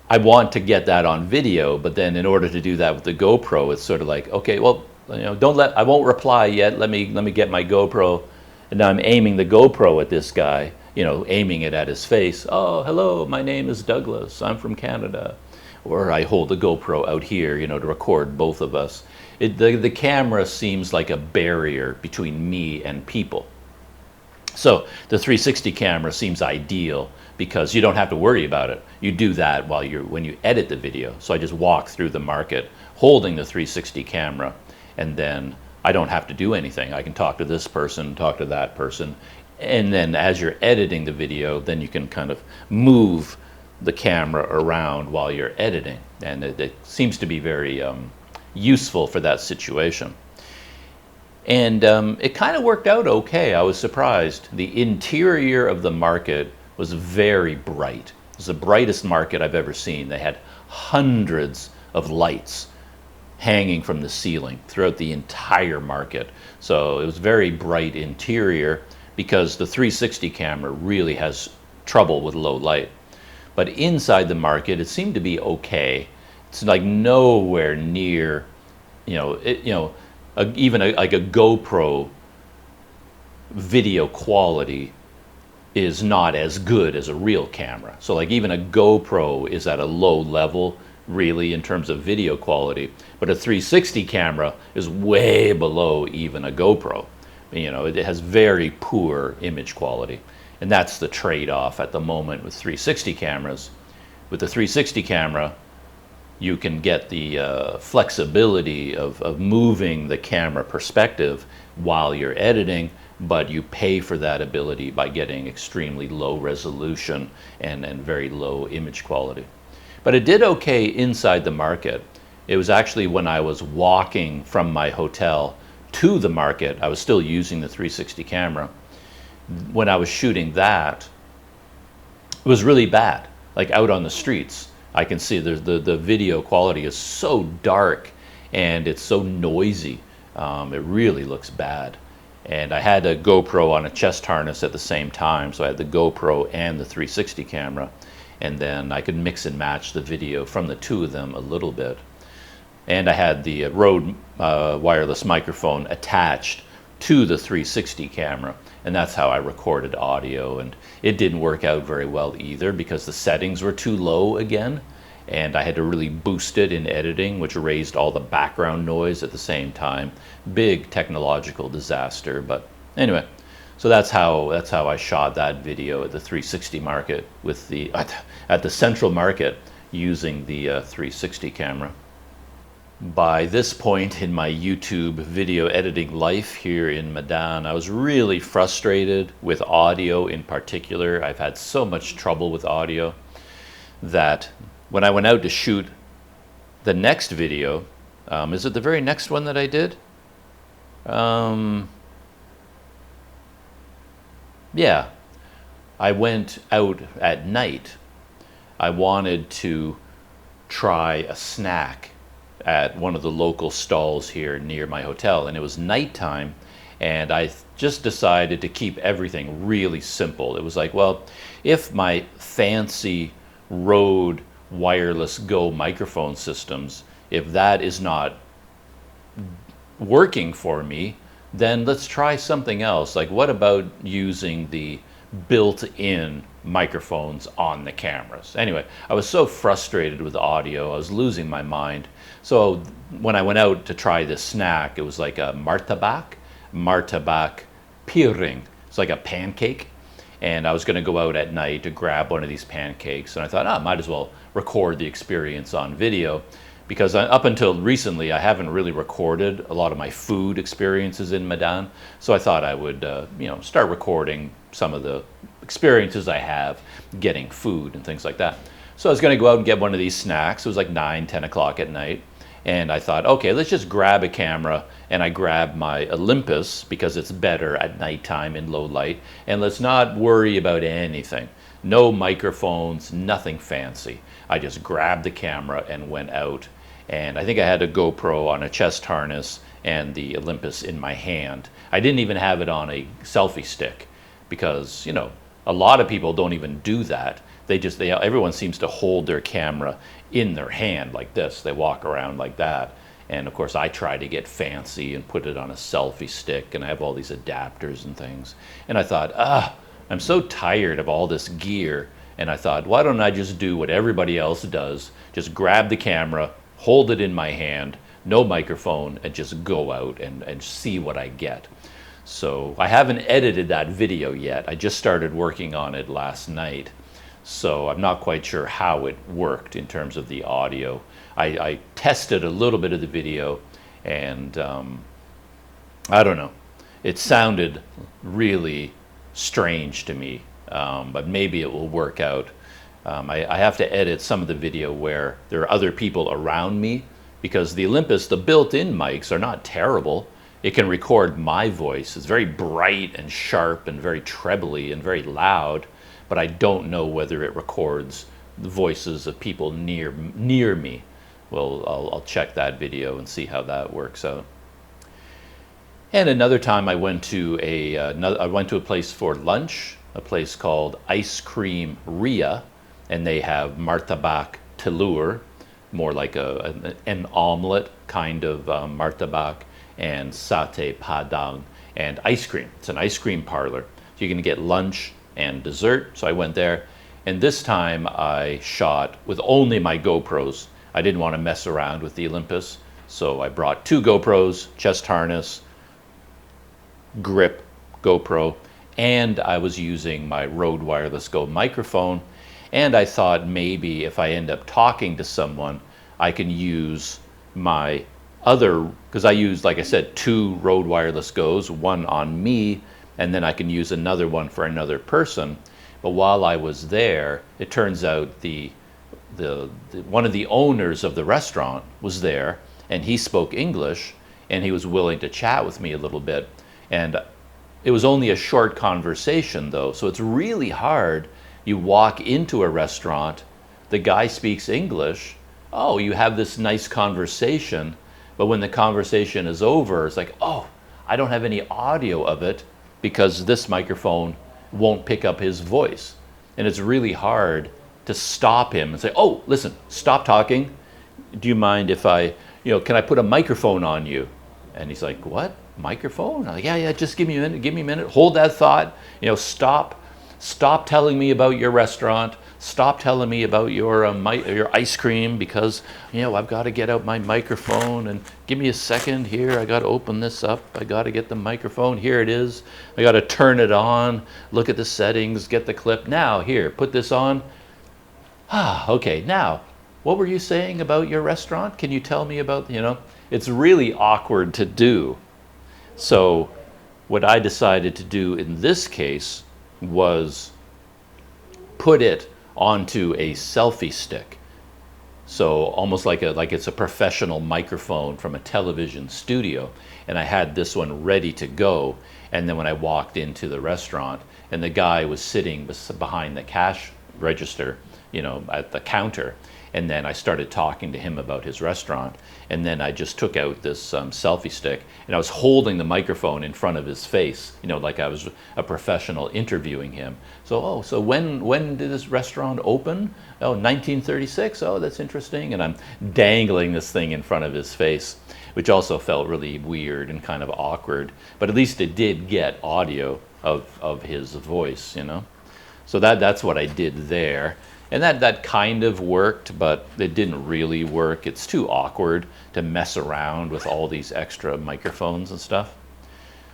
I want to get that on video, but then in order to do that with the GoPro, it's sort of like, okay, well, I won't reply yet. Let me get my GoPro. And now I'm aiming the GoPro at this guy, aiming it at his face. "Oh, hello, my name is Douglas. I'm from Canada." Or I hold the GoPro out here, to record both of us. The camera seems like a barrier between me and people. So the 360 camera seems ideal because you don't have to worry about it. You do that when you edit the video. So I just walk through the market holding the 360 camera, and then I don't have to do anything. I can talk to this person, talk to that person, and then as you're editing the video, then you can kind of move the camera around while you're editing, and it seems to be very useful for that situation. And it kind of worked out okay. I was surprised. The interior of the market was very bright. It was the brightest market I've ever seen. They had hundreds of lights hanging from the ceiling throughout the entire market. So it was very bright interior because the 360 camera really has trouble with low light. But inside the market, it seemed to be okay. It's like nowhere near, even like a GoPro video quality is not as good as a real camera. So like even a GoPro is at a low level really in terms of video quality, but a 360 camera is way below even a GoPro. It has very poor image quality, and that's the trade-off at the moment with 360 cameras. With the 360 camera, you can get the flexibility of moving the camera perspective while you're editing, but you pay for that ability by getting extremely low resolution and very low image quality. But it did okay inside the market. It was actually when I was walking from my hotel to the market, I was still using the 360 camera. When I was shooting that, it was really bad. Like out on the streets, I can see the video quality is so dark and it's so noisy. It really looks bad. And I had a GoPro on a chest harness at the same time, so I had the GoPro and the 360 camera, and then I could mix and match the video from the two of them a little bit. And I had the Rode wireless microphone attached to the 360 camera, and that's how I recorded audio. And it didn't work out very well either because the settings were too low again, and I had to really boost it in editing, which raised all the background noise at the same time. Big technological disaster. But anyway, so that's how I shot that video at the 360 market with at the Central Market using the 360 camera. By this point in my YouTube video editing life here in Medan, I was really frustrated with audio in particular. I've had so much trouble with audio that when I went out to shoot the next video, is it the very next one that I did? Yeah, I went out at night. I wanted to try a snack at one of the local stalls here near my hotel, and it was nighttime, and I just decided to keep everything really simple. It was like, well, if my fancy Rode wireless Go microphone systems, if that is not working for me, then let's try something else. Like, what about using the built-in microphones on the cameras? Anyway, I was so frustrated with audio, I was losing my mind. So when I went out to try this snack, it was like a martabak piring. It's like a pancake. And I was going to go out at night to grab one of these pancakes. And I thought, I might as well record the experience on video, because up until recently, I haven't really recorded a lot of my food experiences in Medan. So I thought I would, start recording some of the experiences I have getting food and things like that. So I was going to go out and get one of these snacks. It was like 9, 10 o'clock at night. And I thought, okay, let's just grab a camera. And I grabbed my Olympus because it's better at nighttime in low light. And let's not worry about anything. No microphones, nothing fancy. I just grabbed the camera and went out. And I think I had a GoPro on a chest harness and the Olympus in my hand. I didn't even have it on a selfie stick because, a lot of people don't even do that. Everyone seems to hold their camera in their hand like this. They walk around like that. And of course, I try to get fancy and put it on a selfie stick, and I have all these adapters and things. And I thought, I'm so tired of all this gear. And I thought, why don't I just do what everybody else does? Just grab the camera, hold it in my hand, no microphone, and just go out and see what I get. So I haven't edited that video yet. I just started working on it last night. So I'm not quite sure how it worked in terms of the audio. I tested a little bit of the video, and I don't know. It sounded really strange to me, but maybe it will work out. I have to edit some of the video where there are other people around me, because the Olympus, the built-in mics are not terrible. It can record my voice. It's very bright and sharp and very trebly and very loud, but I don't know whether it records the voices of people near me. Well, I'll check that video and see how that works out. And another time I went to a place for lunch, a place called Ice Cream Ria, and they have martabak telur, more like an omelet kind of martabak, and satay padang, and ice cream. It's an ice cream parlor. So you can get lunch and dessert. So I went there, and this time I shot with only my GoPros. I didn't want to mess around with the Olympus, so I brought 2 GoPros, chest harness, grip, GoPro, and I was using my Rode Wireless Go microphone. And I thought maybe if I end up talking to someone, I can use my other, because I use, like I said, 2 Rode Wireless Go's, one on me, and then I can use another one for another person. But while I was there, it turns out one of the owners of the restaurant was there, and he spoke English, and he was willing to chat with me a little bit. And it was only a short conversation, though, so it's really hard. You walk into a restaurant, the guy speaks English, oh, you have this nice conversation, but when the conversation is over, it's like, oh, I don't have any audio of it because this microphone won't pick up his voice. And it's really hard to stop him and say, oh, listen, stop talking. Do you mind if can I put a microphone on you? And he's like, what? Microphone? I'm like, yeah, just give me a minute. Hold that thought. Stop telling me about your restaurant. Stop telling me about your ice cream, because I've got to get out my microphone, and give me a second here. I got to open this up. I got to get the microphone. Here it is. I got to turn it on. Look at the settings. Get the clip. Now here, put this on. Okay. Now, what were you saying about your restaurant? Can you tell me about? It's really awkward to do. So what I decided to do in this case was put it onto a selfie stick. So almost like it's a professional microphone from a television studio. And I had this one ready to go. And then when I walked into the restaurant, and the guy was sitting behind the cash register, at the counter. And then I started talking to him about his restaurant. And then I just took out this selfie stick, and I was holding the microphone in front of his face, like I was a professional interviewing him. So, so when did this restaurant open? Oh, 1936. Oh, that's interesting. And I'm dangling this thing in front of his face, which also felt really weird and kind of awkward. But at least it did get audio of his voice, So that's what I did there. And that kind of worked, but it didn't really work. It's too awkward to mess around with all these extra microphones and stuff.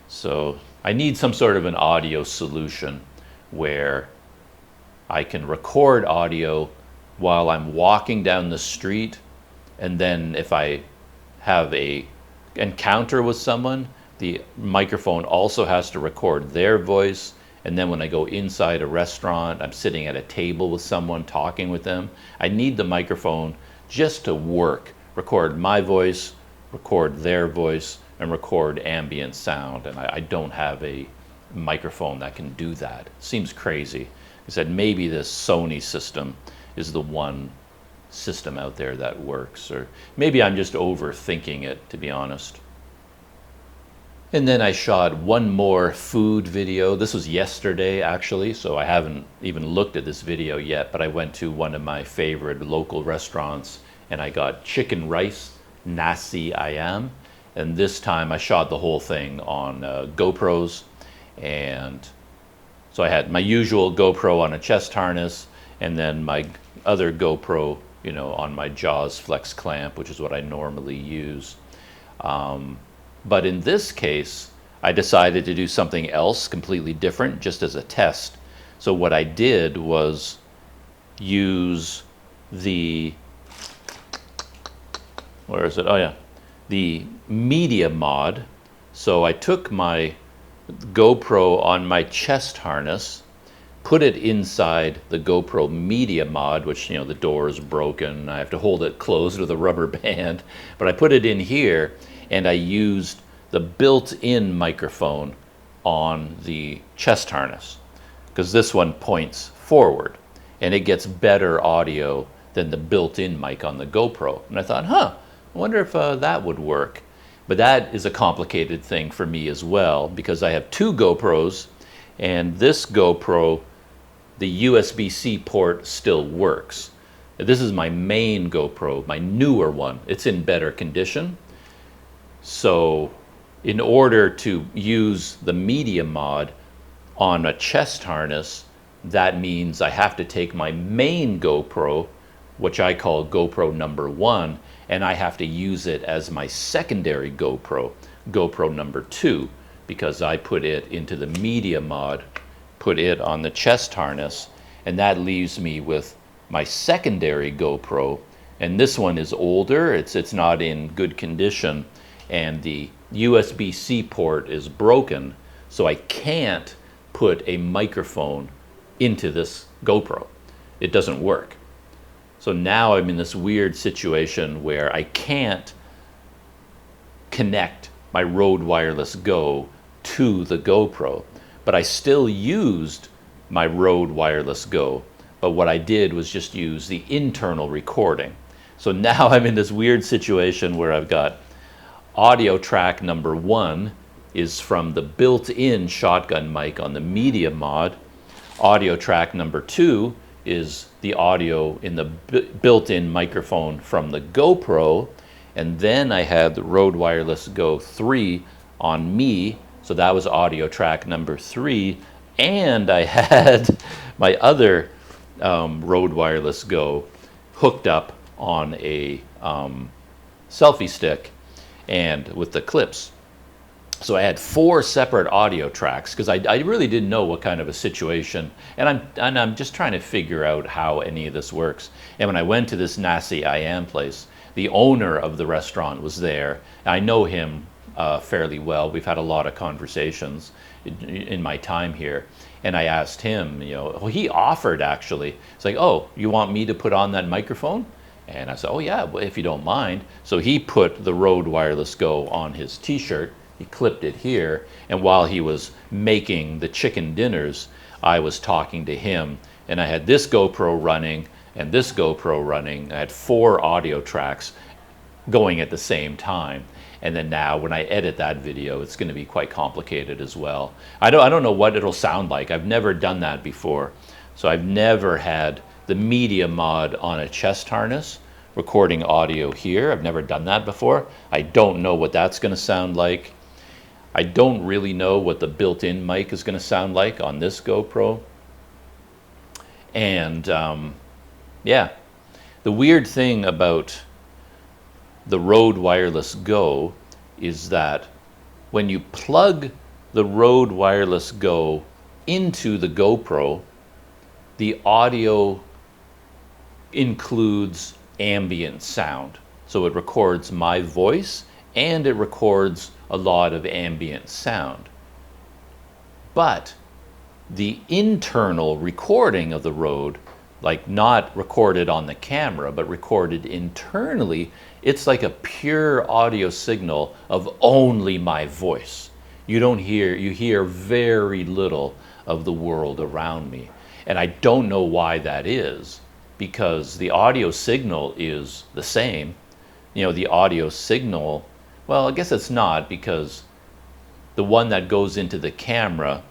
So I need some sort of an audio solution where I can record audio while I'm walking down the street, and then if I have a encounter with someone, the microphone also has to record their voice. And then when I go inside a restaurant, I'm sitting at a table with someone, talking with them, I need the microphone just to work, record my voice, record their voice, and record ambient sound. And I don't have a microphone that can do that. Seems crazy. I said maybe this Sony system is the one system out there that works, or maybe I'm just overthinking it, to be honest. And then I shot one more food video. This was yesterday, actually, so I haven't even looked at this video yet, but I went to one of my favorite local restaurants, and I got chicken rice, nasi ayam, and this time I shot the whole thing on GoPros. And so I had my usual GoPro on a chest harness, and then my other GoPro, on my Jaws Flex clamp, which is what I normally use. But in this case, I decided to do something else completely different, just as a test. So what I did was use the media mod. So I took my GoPro on my chest harness, put it inside the GoPro Media Mod, which, you know, the door is broken. I have to hold it closed with a rubber band. But I put it in here, and I used the built-in microphone on the chest harness, because this one points forward, and it gets better audio than the built-in mic on the GoPro. And I thought, I wonder if that would work. But that is a complicated thing for me as well, because I have two GoPros, and this GoPro, the USB-C port still works. This is my main GoPro, my newer one. It's in better condition. So in order to use the media mod on a chest harness, that means I have to take my main GoPro, which I call GoPro number 1, and I have to use it as my secondary GoPro, GoPro number 2, because I put it into the media mod, put it on the chest harness, and that leaves me with my secondary GoPro. And this one is older, it's not in good condition, and the USB-C port is broken, so I can't put a microphone into this GoPro. It doesn't work. So now I'm in this weird situation where I can't connect my Rode Wireless Go to the GoPro, but I still used my Rode Wireless Go, but what I did was just use the internal recording. So now I'm in this weird situation where I've got audio track number 1 is from the built-in shotgun mic on the media mod. Audio track number 2 is the audio in the built-in microphone from the GoPro, and then I had the Rode Wireless Go 3 on me, so that was audio track number 3, and I had my other Rode Wireless Go hooked up on a selfie stick and with the clips. So I had 4 separate audio tracks, because I really didn't know what kind of a situation, and I'm just trying to figure out how any of this works. And when I went to this Nasi Ayam place, the owner of the restaurant was there. I know him fairly well. We've had a lot of conversations in my time here. And I asked him, you know, well, he offered actually. It's like, oh, you want me to put on that microphone? And I said, oh yeah, well, if you don't mind. So he put the Rode Wireless Go on his t-shirt. He clipped it here, and while he was making the chicken dinners, I was talking to him, and I had this GoPro running and this GoPro running. I had 4 audio tracks going at the same time. And then now when I edit that video, it's going to be quite complicated as well. I don't know what it'll sound like. I've never done that before. So I've never had the media mod on a chest harness recording audio here. I've never done that before. I don't know what that's going to sound like. I don't really know what the built-in mic is going to sound like on this GoPro. And yeah, the weird thing about the Rode Wireless Go is that when you plug the Rode Wireless Go into the GoPro, the audio includes ambient sound. So it records my voice and it records a lot of ambient sound. But the internal recording of the Rode, like not recorded on the camera, but recorded internally, it's like a pure audio signal of only my voice. You hear very little of the world around me. And I don't know why that is, because the audio signal is the same. You know, the audio signal, well, I guess it's not, because the one that goes into the camera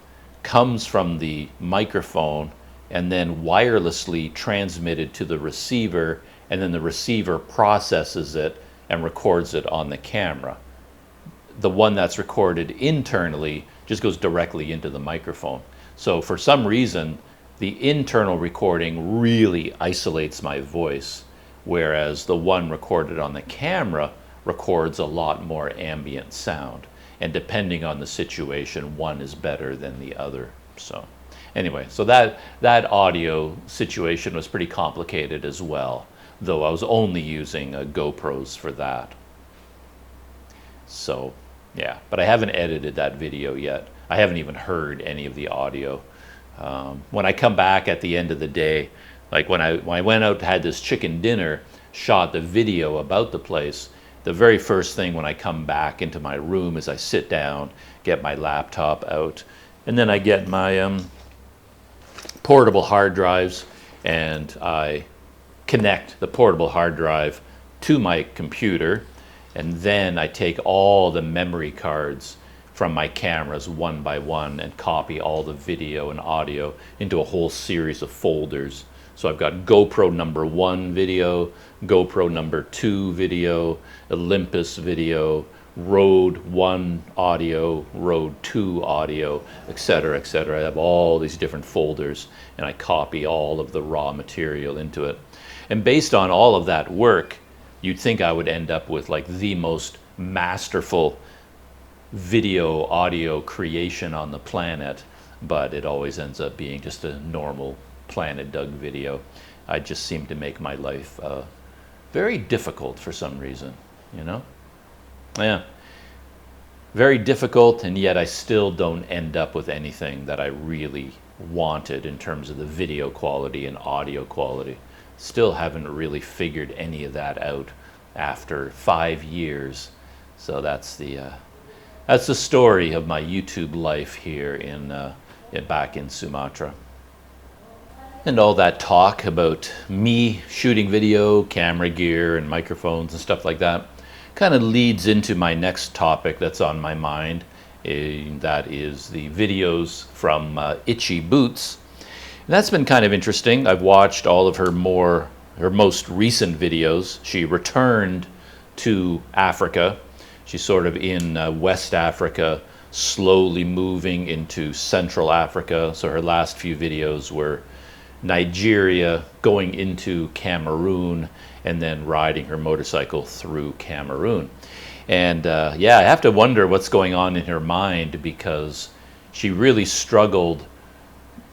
comes from the microphone and then wirelessly transmitted to the receiver, and then the receiver processes it and records it on the camera. The one that's recorded internally just goes directly into the microphone. So for some reason, the internal recording really isolates my voice, whereas the one recorded on the camera records a lot more ambient sound. And depending on the situation, one is better than the other. So anyway, so that audio situation was pretty complicated as well, though I was only using GoPros for that. So yeah, but I haven't edited that video yet. I haven't even heard any of the audio. When I come back at the end of the day, like when I went out, had this chicken dinner, shot the video about the place, the very first thing when I come back into my room is I sit down, get my laptop out, and then I get my portable hard drives, and I connect the portable hard drive to my computer, and then I take all the memory cards from my cameras one by one and copy all the video and audio into a whole series of folders. So I've got GoPro #1 video, GoPro #2 video, Olympus video, Rode 1 audio, Rode 2 audio, etc., etc. I have all these different folders, and I copy all of the raw material into it. And based on all of that work, you'd think I would end up with like the most masterful video audio creation on the planet, but it always ends up being just a normal Planet Doug video. I just seem to make my life very difficult for some reason, you know? Yeah, very difficult, and yet I still don't end up with anything that I really wanted in terms of the video quality and audio quality. Still haven't really figured any of that out after 5 years. So that's the story of my YouTube life here back in Sumatra. And all that talk about me shooting video, camera gear, and microphones and stuff like that kind of leads into my next topic that's on my mind. That is the videos from Itchy Boots. And that's been kind of interesting. I've watched all of her most recent videos. She returned to Africa. She's sort of in West Africa, slowly moving into Central Africa. So her last few videos were Nigeria, going into Cameroon, and then riding her motorcycle through Cameroon. And yeah, I have to wonder what's going on in her mind, because she really struggled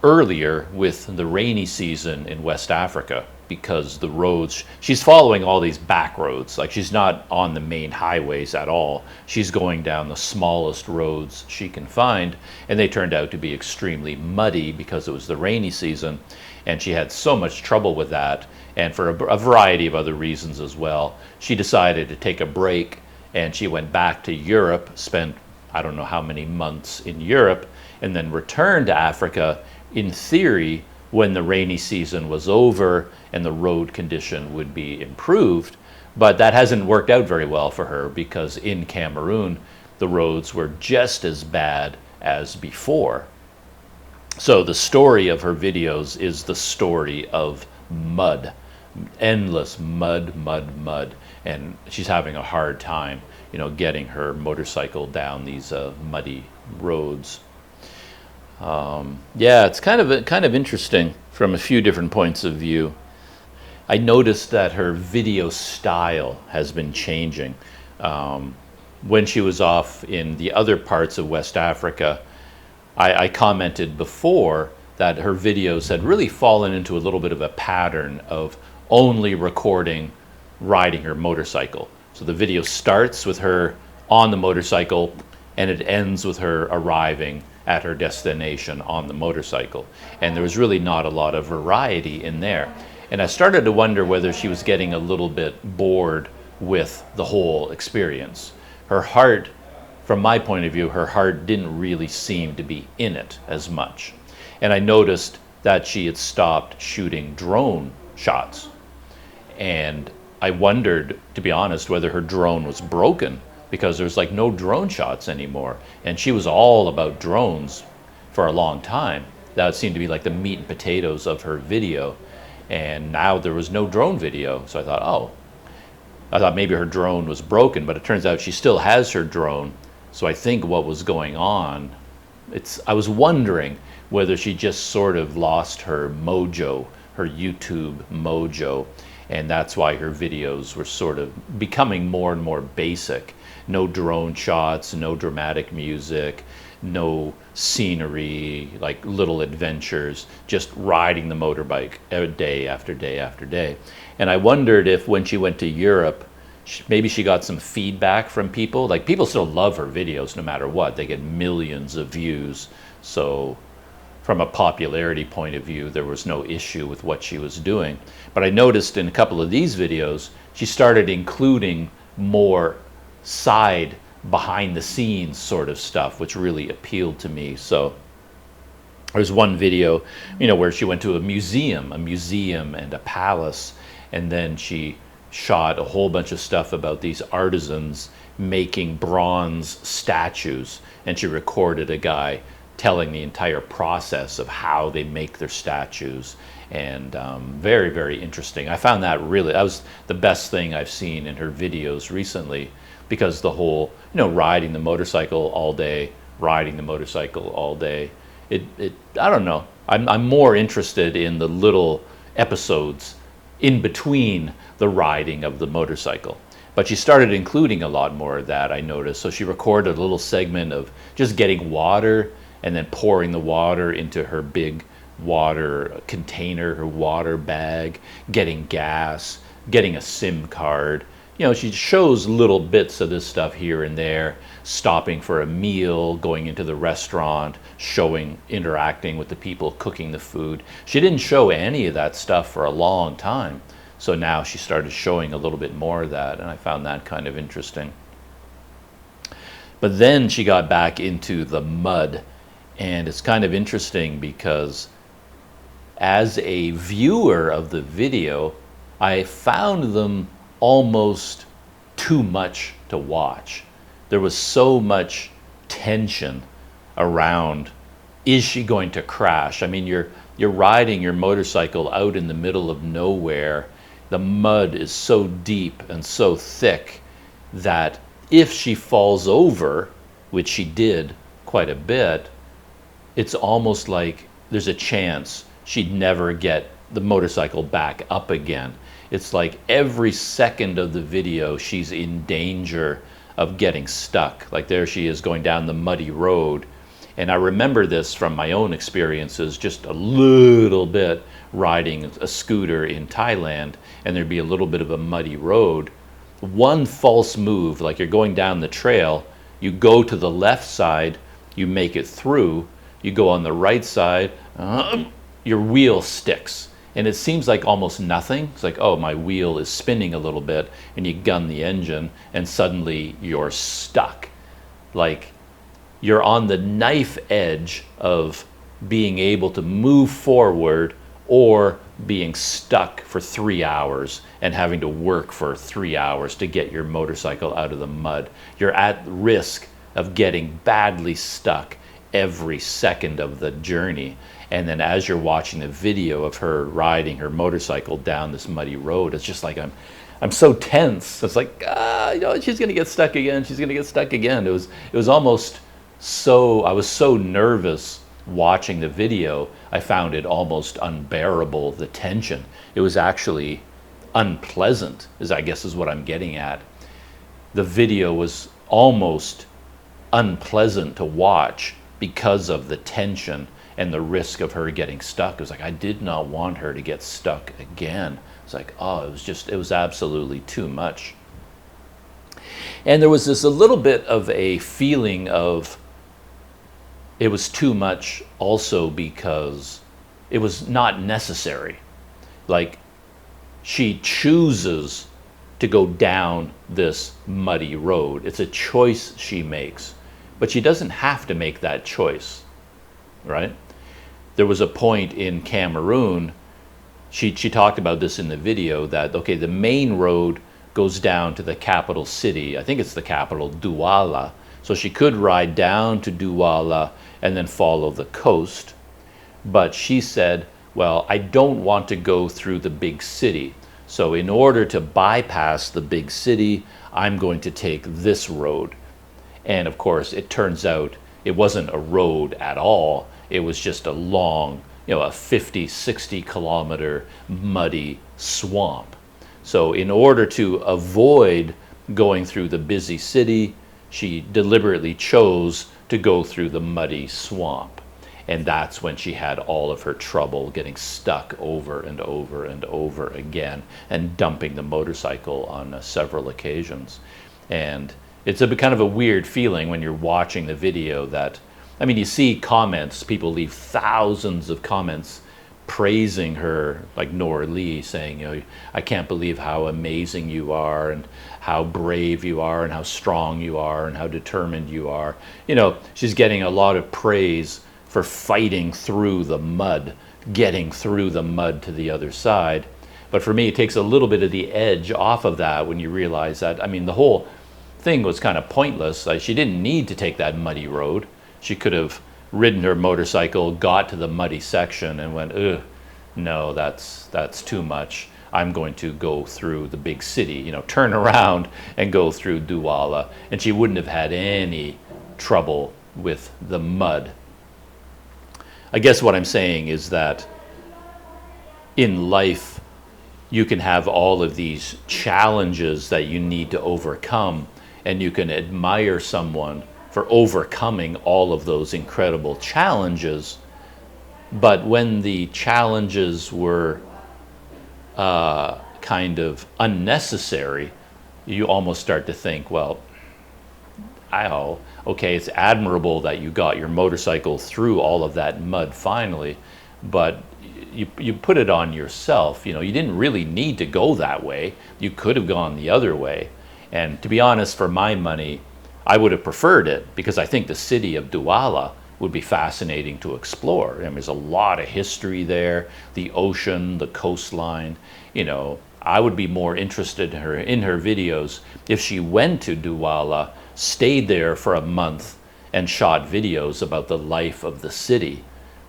earlier with the rainy season in West Africa, because the roads, she's following all these back roads. Like, she's not on the main highways at all. She's going down the smallest roads she can find, and they turned out to be extremely muddy because it was the rainy season, and she had so much trouble with that, and for a variety of other reasons as well. She decided to take a break, and she went back to Europe, spent I don't know how many months in Europe, and then returned to Africa, in theory, when the rainy season was over and the road condition would be improved. But that hasn't worked out very well for her, because in Cameroon the roads were just as bad as before. So the story of her videos is the story of mud, endless mud, mud, mud, and she's having a hard time, getting her motorcycle down these muddy roads. Yeah, it's kind of interesting from a few different points of view. I noticed that her video style has been changing. When she was off in the other parts of West Africa, I commented before that her videos had really fallen into a little bit of a pattern of only recording riding her motorcycle. So the video starts with her on the motorcycle, and it ends with her arriving at her destination on the motorcycle. And there was really not a lot of variety in there. And I started to wonder whether she was getting a little bit bored with the whole experience. Her heart, from my point of view, her heart didn't really seem to be in it as much. And I noticed that she had stopped shooting drone shots. And I wondered, to be honest, whether her drone was broken, because there's like no drone shots anymore. And she was all about drones for a long time. That seemed to be like the meat and potatoes of her video. And now there was no drone video. So I thought maybe her drone was broken, but it turns out she still has her drone. So I think what was going on, I was wondering whether she just sort of lost her mojo, her YouTube mojo. And that's why her videos were sort of becoming more and more basic. No drone shots, no dramatic music, no scenery, like little adventures, just riding the motorbike day after day after day. And I wondered if when she went to Europe, maybe she got some feedback from people. Like, people still love her videos no matter what. They get millions of views. So from a popularity point of view, there was no issue with what she was doing. But I noticed in a couple of these videos, she started including more side, behind the scenes sort of stuff, which really appealed to me. So there's one video, where she went to a museum and a palace, and then she shot a whole bunch of stuff about these artisans making bronze statues, and she recorded a guy telling the entire process of how they make their statues, and very, very interesting. I found that was the best thing I've seen in her videos recently, because the whole, riding the motorcycle all day, I don't know. I'm more interested in the little episodes in between the riding of the motorcycle. But she started including a lot more of that, I noticed. So she recorded a little segment of just getting water and then pouring the water into her big water container, her water bag, getting gas, getting a SIM card. She shows little bits of this stuff here and there, stopping for a meal, going into the restaurant, interacting with the people cooking the food. She didn't show any of that stuff for a long time. So now she started showing a little bit more of that, and I found that kind of interesting. But then she got back into the mud, and it's kind of interesting because as a viewer of the video, I found them almost too much to watch. There was so much tension around, is she going to crash? I mean, you're riding your motorcycle out in the middle of nowhere. The mud is so deep and so thick that if she falls over, which she did quite a bit, it's almost like there's a chance she'd never get the motorcycle back up again. It's like every second of the video, she's in danger of getting stuck. Like there she is going down the muddy road. And I remember this from my own experiences, just a little bit riding a scooter in Thailand, and there'd be a little bit of a muddy road. One false move, like you're going down the trail, you go to the left side, you make it through, you go on the right side, your wheel sticks. And it seems like almost nothing. It's like, oh, my wheel is spinning a little bit, and you gun the engine, and suddenly you're stuck. Like you're on the knife edge of being able to move forward or being stuck for 3 hours and having to work for 3 hours to get your motorcycle out of the mud. You're at risk of getting badly stuck every second of the journey. And then as you're watching the video of her riding her motorcycle down this muddy road, it's just like I'm so tense. It's like, she's gonna get stuck again. She's gonna get stuck again. It was almost so, I was so nervous watching the video. I found it almost unbearable, the tension. It was actually unpleasant, I guess is what I'm getting at. The video was almost unpleasant to watch because of the tension and the risk of her getting stuck. It was like, I did not want her to get stuck again. It's like, it was absolutely too much. And there was a little bit of a feeling of it was too much also because it was not necessary. Like she chooses to go down this muddy road. It's a choice she makes, but she doesn't have to make that choice, right? There was a point in Cameroon, she talked about this in the video, that, okay, the main road goes down to the capital city. I think it's the capital, Douala. So she could ride down to Douala and then follow the coast. But she said, well, I don't want to go through the big city. So in order to bypass the big city, I'm going to take this road. And of course, it turns out it wasn't a road at all. It was just a long, a 50, 60 kilometer muddy swamp. So in order to avoid going through the busy city, she deliberately chose to go through the muddy swamp. And that's when she had all of her trouble getting stuck over and over and over again and dumping the motorcycle on several occasions. And it's a kind of a weird feeling when you're watching the video that I mean, you see comments, people leave thousands of comments praising her, like Nora Lee saying, you know, I can't believe how amazing you are and how brave you are and how strong you are and how determined you are. You know, she's getting a lot of praise for fighting through the mud, getting through the mud to the other side. But for me, it takes a little bit of the edge off of that when you realize that, I mean, the whole thing was kind of pointless. Like, she didn't need to take that muddy road. She could have ridden her motorcycle, got to the muddy section and went, ugh, no, that's too much. I'm going to go through the big city, you know, turn around and go through Douala. And she wouldn't have had any trouble with the mud. I guess what I'm saying is that in life, you can have all of these challenges that you need to overcome, and you can admire someone for overcoming all of those incredible challenges. But when the challenges were kind of unnecessary, you almost start to think, well, okay, it's admirable that you got your motorcycle through all of that mud finally, but you put it on yourself. You know, you didn't really need to go that way. You could have gone the other way. And to be honest, for my money, I would have preferred it, because I think the city of Douala would be fascinating to explore. I mean, there's a lot of history there, the ocean, the coastline. You know, I would be more interested in her videos if she went to Douala, stayed there for a month, and shot videos about the life of the city.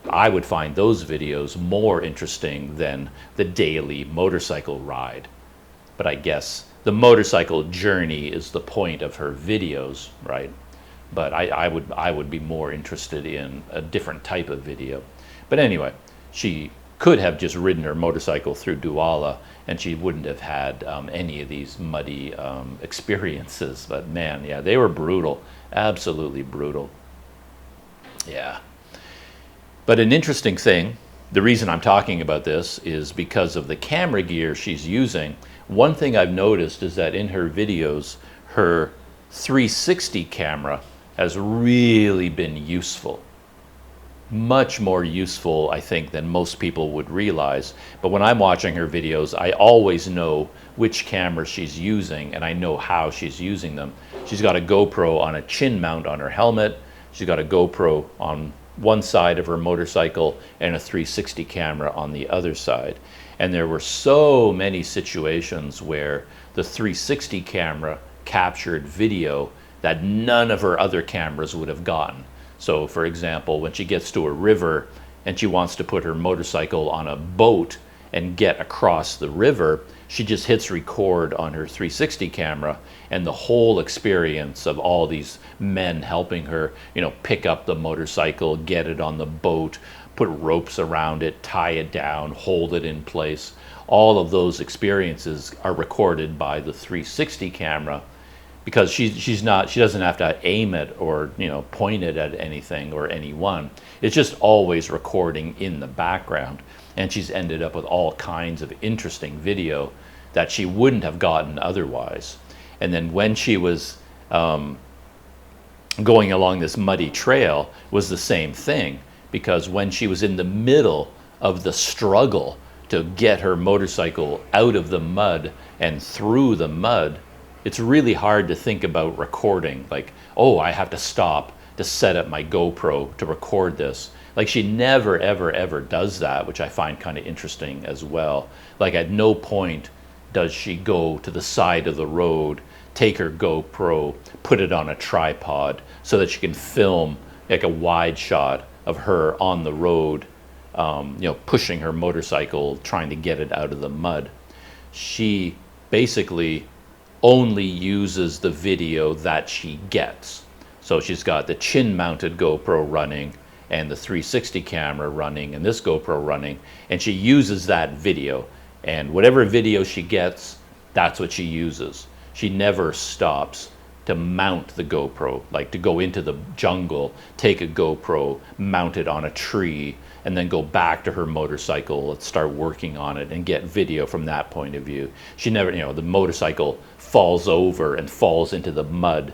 I would find those videos more interesting than the daily motorcycle ride. But I guess the motorcycle journey is the point of her videos, right? But I would be more interested in a different type of video. But anyway, she could have just ridden her motorcycle through Douala, and she wouldn't have had any of these muddy experiences. But man, yeah, they were brutal, absolutely brutal. Yeah. But an interesting thing, the reason I'm talking about this is because of the camera gear she's using. One thing I've noticed is that in her videos, her 360 camera has really been useful. Much more useful, I think, than most people would realize. But when I'm watching her videos, I always know which camera she's using, and I know how she's using them. She's got a GoPro on a chin mount on her helmet. She's got a GoPro on one side of her motorcycle and a 360 camera on the other side. And there were so many situations where the 360 camera captured video that none of her other cameras would have gotten. So for example, when she gets to a river and she wants to put her motorcycle on a boat and get across the river, she just hits record on her 360 camera, and the whole experience of all these men helping her, you know, pick up the motorcycle, get it on the boat, put ropes around it, tie it down, hold it in place. All of those experiences are recorded by the 360 camera, because she doesn't have to aim it or, you know, point it at anything or anyone. It's just always recording in the background. And she's ended up with all kinds of interesting video that she wouldn't have gotten otherwise. And then when she was going along this muddy trail was the same thing, because when she was in the middle of the struggle to get her motorcycle out of the mud and through the mud, it's really hard to think about recording, like, oh, I have to stop to set up my GoPro to record this. Like, she never, ever, ever does that, which I find kind of interesting as well. Like, at no point does she go to the side of the road, take her GoPro, put it on a tripod so that she can film like a wide shot of her on the road, you know, pushing her motorcycle, trying to get it out of the mud. She basically only uses the video that she gets. So she's got the chin-mounted GoPro running and the 360 camera running and this GoPro running, and she uses that video. And whatever video she gets, that's what she uses. She never stops to mount the GoPro, like to go into the jungle, take a GoPro, mount it on a tree, and then go back to her motorcycle and start working on it and get video from that point of view. She never, you know, the motorcycle falls over and falls into the mud.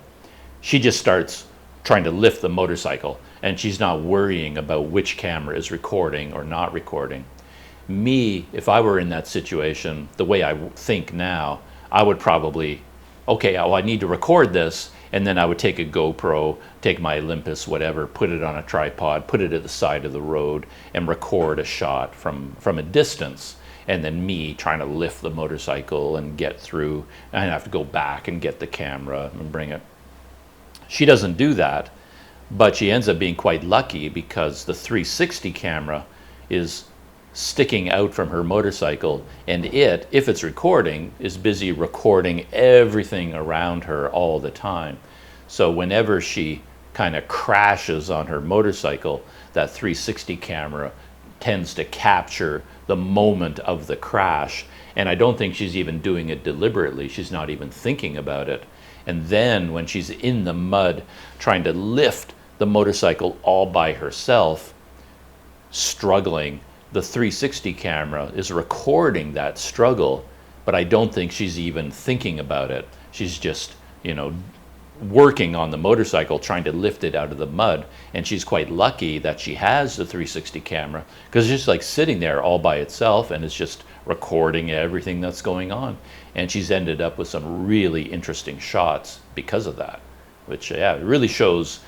She just starts trying to lift the motorcycle, and she's not worrying about which camera is recording or not recording. Me, if I were in that situation, the way I think now, I would probably, okay, well, I need to record this, and then I would take a GoPro, take my Olympus, whatever, put it on a tripod, put it at the side of the road, and record a shot from a distance. And then me trying to lift the motorcycle and get through, and I have to go back and get the camera and bring it. She doesn't do that, but she ends up being quite lucky because the 360 camera is sticking out from her motorcycle, and it, if it's recording, is busy recording everything around her all the time. So whenever she kind of crashes on her motorcycle, that 360 camera tends to capture the moment of the crash. And I don't think she's even doing it deliberately. She's not even thinking about it. And then when she's in the mud trying to lift the motorcycle all by herself, struggling, the 360 camera is recording that struggle, but I don't think she's even thinking about it. She's just, working on the motorcycle, trying to lift it out of the mud. And she's quite lucky that she has the 360 camera, because it's just like sitting there all by itself, and it's just recording everything that's going on. And she's ended up with some really interesting shots because of that, which it really shows,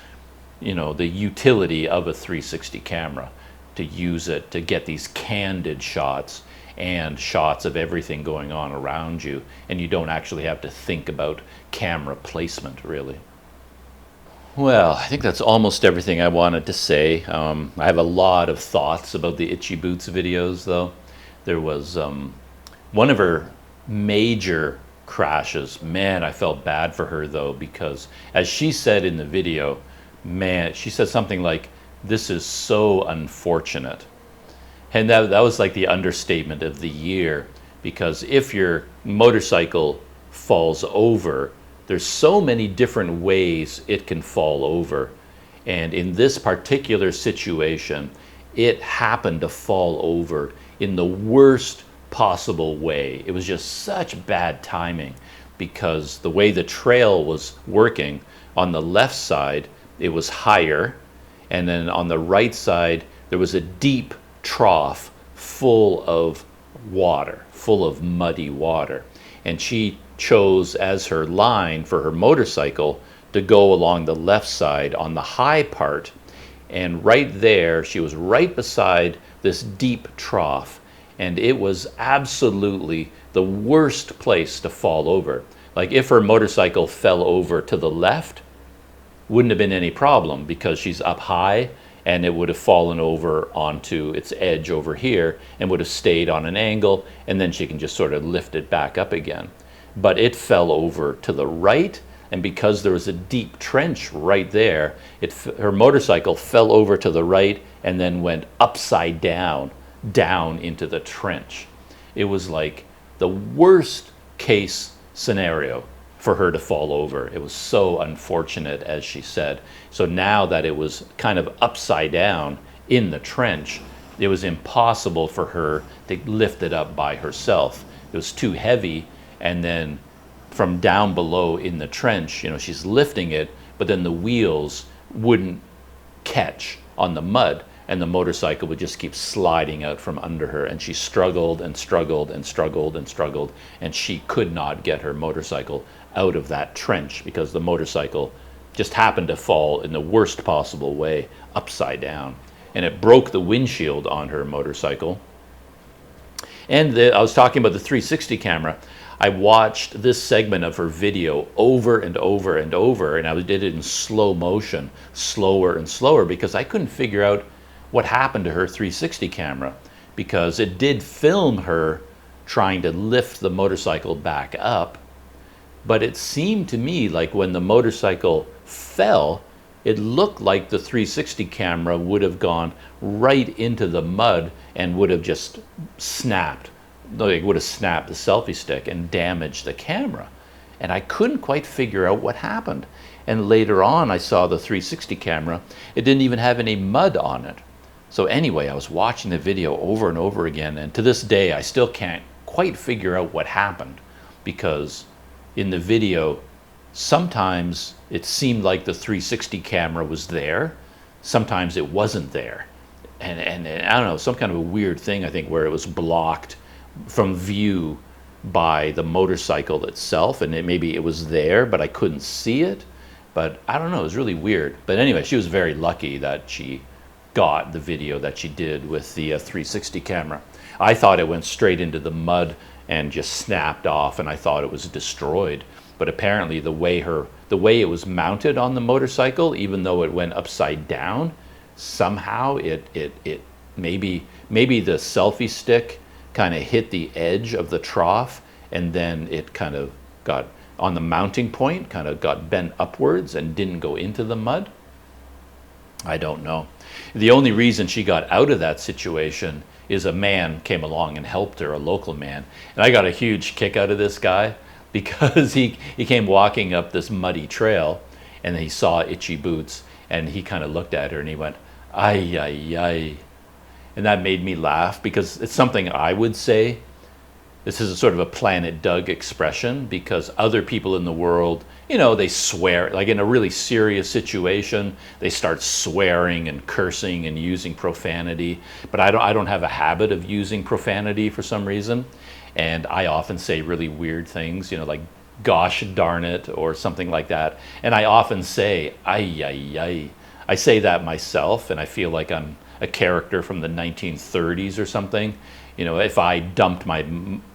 the utility of a 360 camera, to use it to get these candid shots and shots of everything going on around you, and you don't actually have to think about camera placement, really. Well, I think that's almost everything I wanted to say. I have a lot of thoughts about the Itchy Boots videos, though. There was one of her major crashes. Man, I felt bad for her, though, because as she said in the video, she said something like, "This is so unfortunate." And that was like the understatement of the year, because if your motorcycle falls over, there's so many different ways it can fall over. And in this particular situation, it happened to fall over in the worst possible way. It was just such bad timing, because the way the trail was working, on the left side, it was higher, and then on the right side, there was a deep trough full of water, full of muddy water. And she chose as her line for her motorcycle to go along the left side on the high part. And right there, she was right beside this deep trough. And it was absolutely the worst place to fall over. Like if her motorcycle fell over to the left, wouldn't have been any problem, because she's up high, and it would have fallen over onto its edge over here and would have stayed on an angle, and then she can just sort of lift it back up again. But it fell over to the right, and because there was a deep trench right there, her motorcycle fell over to the right and then went upside down into the trench. It was like the worst case scenario for her to fall over. It was so unfortunate, as she said. So now that it was kind of upside down in the trench, it was impossible for her to lift it up by herself. It was too heavy, and then from down below in the trench, she's lifting it, but then the wheels wouldn't catch on the mud, and the motorcycle would just keep sliding out from under her, and she struggled and struggled and struggled and struggled, and she could not get her motorcycle out of that trench, because the motorcycle just happened to fall in the worst possible way, upside down. And it broke the windshield on her motorcycle. And I was talking about the 360 camera. I watched this segment of her video over and over and over, and I did it in slow motion, slower and slower, because I couldn't figure out what happened to her 360 camera, because it did film her trying to lift the motorcycle back up. But it seemed to me like when the motorcycle fell, it looked like the 360 camera would have gone right into the mud and would have just snapped. It would have snapped the selfie stick and damaged the camera. And I couldn't quite figure out what happened. And later on, I saw the 360 camera. It didn't even have any mud on it. So anyway, I was watching the video over and over again. And to this day, I still can't quite figure out what happened, because in the video, sometimes it seemed like the 360 camera was there, sometimes it wasn't there. And I don't know, some kind of a weird thing, I think, where it was blocked from view by the motorcycle itself, and maybe it was there, but I couldn't see it. But I don't know, it was really weird. But anyway, she was very lucky that she got the video that she did with the 360 camera. I thought it went straight into the mud and just snapped off, and I thought it was destroyed. But apparently the way it was mounted on the motorcycle, even though it went upside down, somehow it maybe the selfie stick kind of hit the edge of the trough, and then it kind of got on the mounting point, kind of got bent upwards and didn't go into the mud. I don't know. The only reason she got out of that situation is a man came along and helped her, a local man. And I got a huge kick out of this guy because he came walking up this muddy trail, and he saw Itchy Boots, and he kind of looked at her and he went, "Ay, ay, ay." And that made me laugh because it's something I would say. This is a sort of a Planet Doug expression, because other people in the world, they swear, like in a really serious situation, they start swearing and cursing and using profanity. But I don't have a habit of using profanity for some reason. And I often say really weird things, like "gosh darn it" or something like that. And I often say "ay, ay, ay." I say that myself, and I feel like I'm a character from the 1930s or something. If I dumped my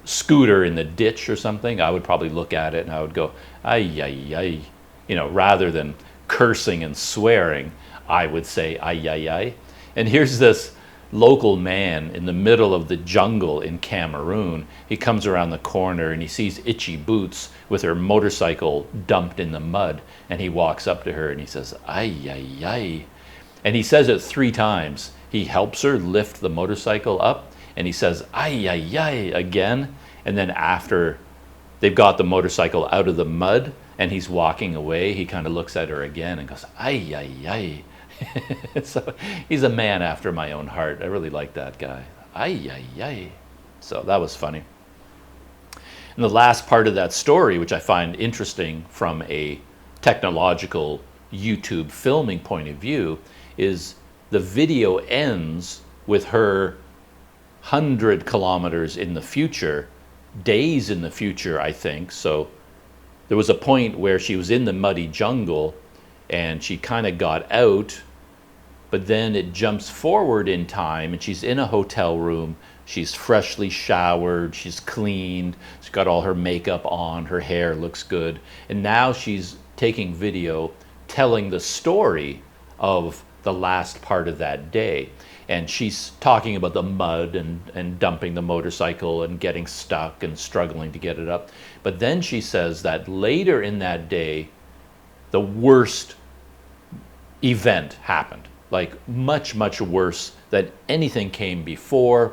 scooter in the ditch or something, I would probably look at it and I would go, "Ay, ay, ay." Rather than cursing and swearing, I would say "ay, ay, ay." And here's this local man in the middle of the jungle in Cameroon. He comes around the corner and he sees Itchy Boots with her motorcycle dumped in the mud, and he walks up to her and he says, "Ay, ay, ay." And he says it 3 times. He helps her lift the motorcycle up, and he says "ay, ay, ay" again. And then after they've got the motorcycle out of the mud and he's walking away, he kind of looks at her again and goes "ay, ay, ay." So he's a man after my own heart. I really like that guy. "Ay, ay, ay." So that was funny. And the last part of that story, which I find interesting from a technological YouTube filming point of view, is the video ends with her 100 kilometers in the future, days in the future, I think. So there was a point where she was in the muddy jungle and she kind of got out, but then it jumps forward in time and she's in a hotel room. She's freshly showered, she's cleaned, she's got all her makeup on, her hair looks good, and now she's taking video telling the story of the last part of that day. And she's talking about the mud and dumping the motorcycle and getting stuck and struggling to get it up. But then she says that later in that day, the worst event happened. Like much, much worse than anything came before.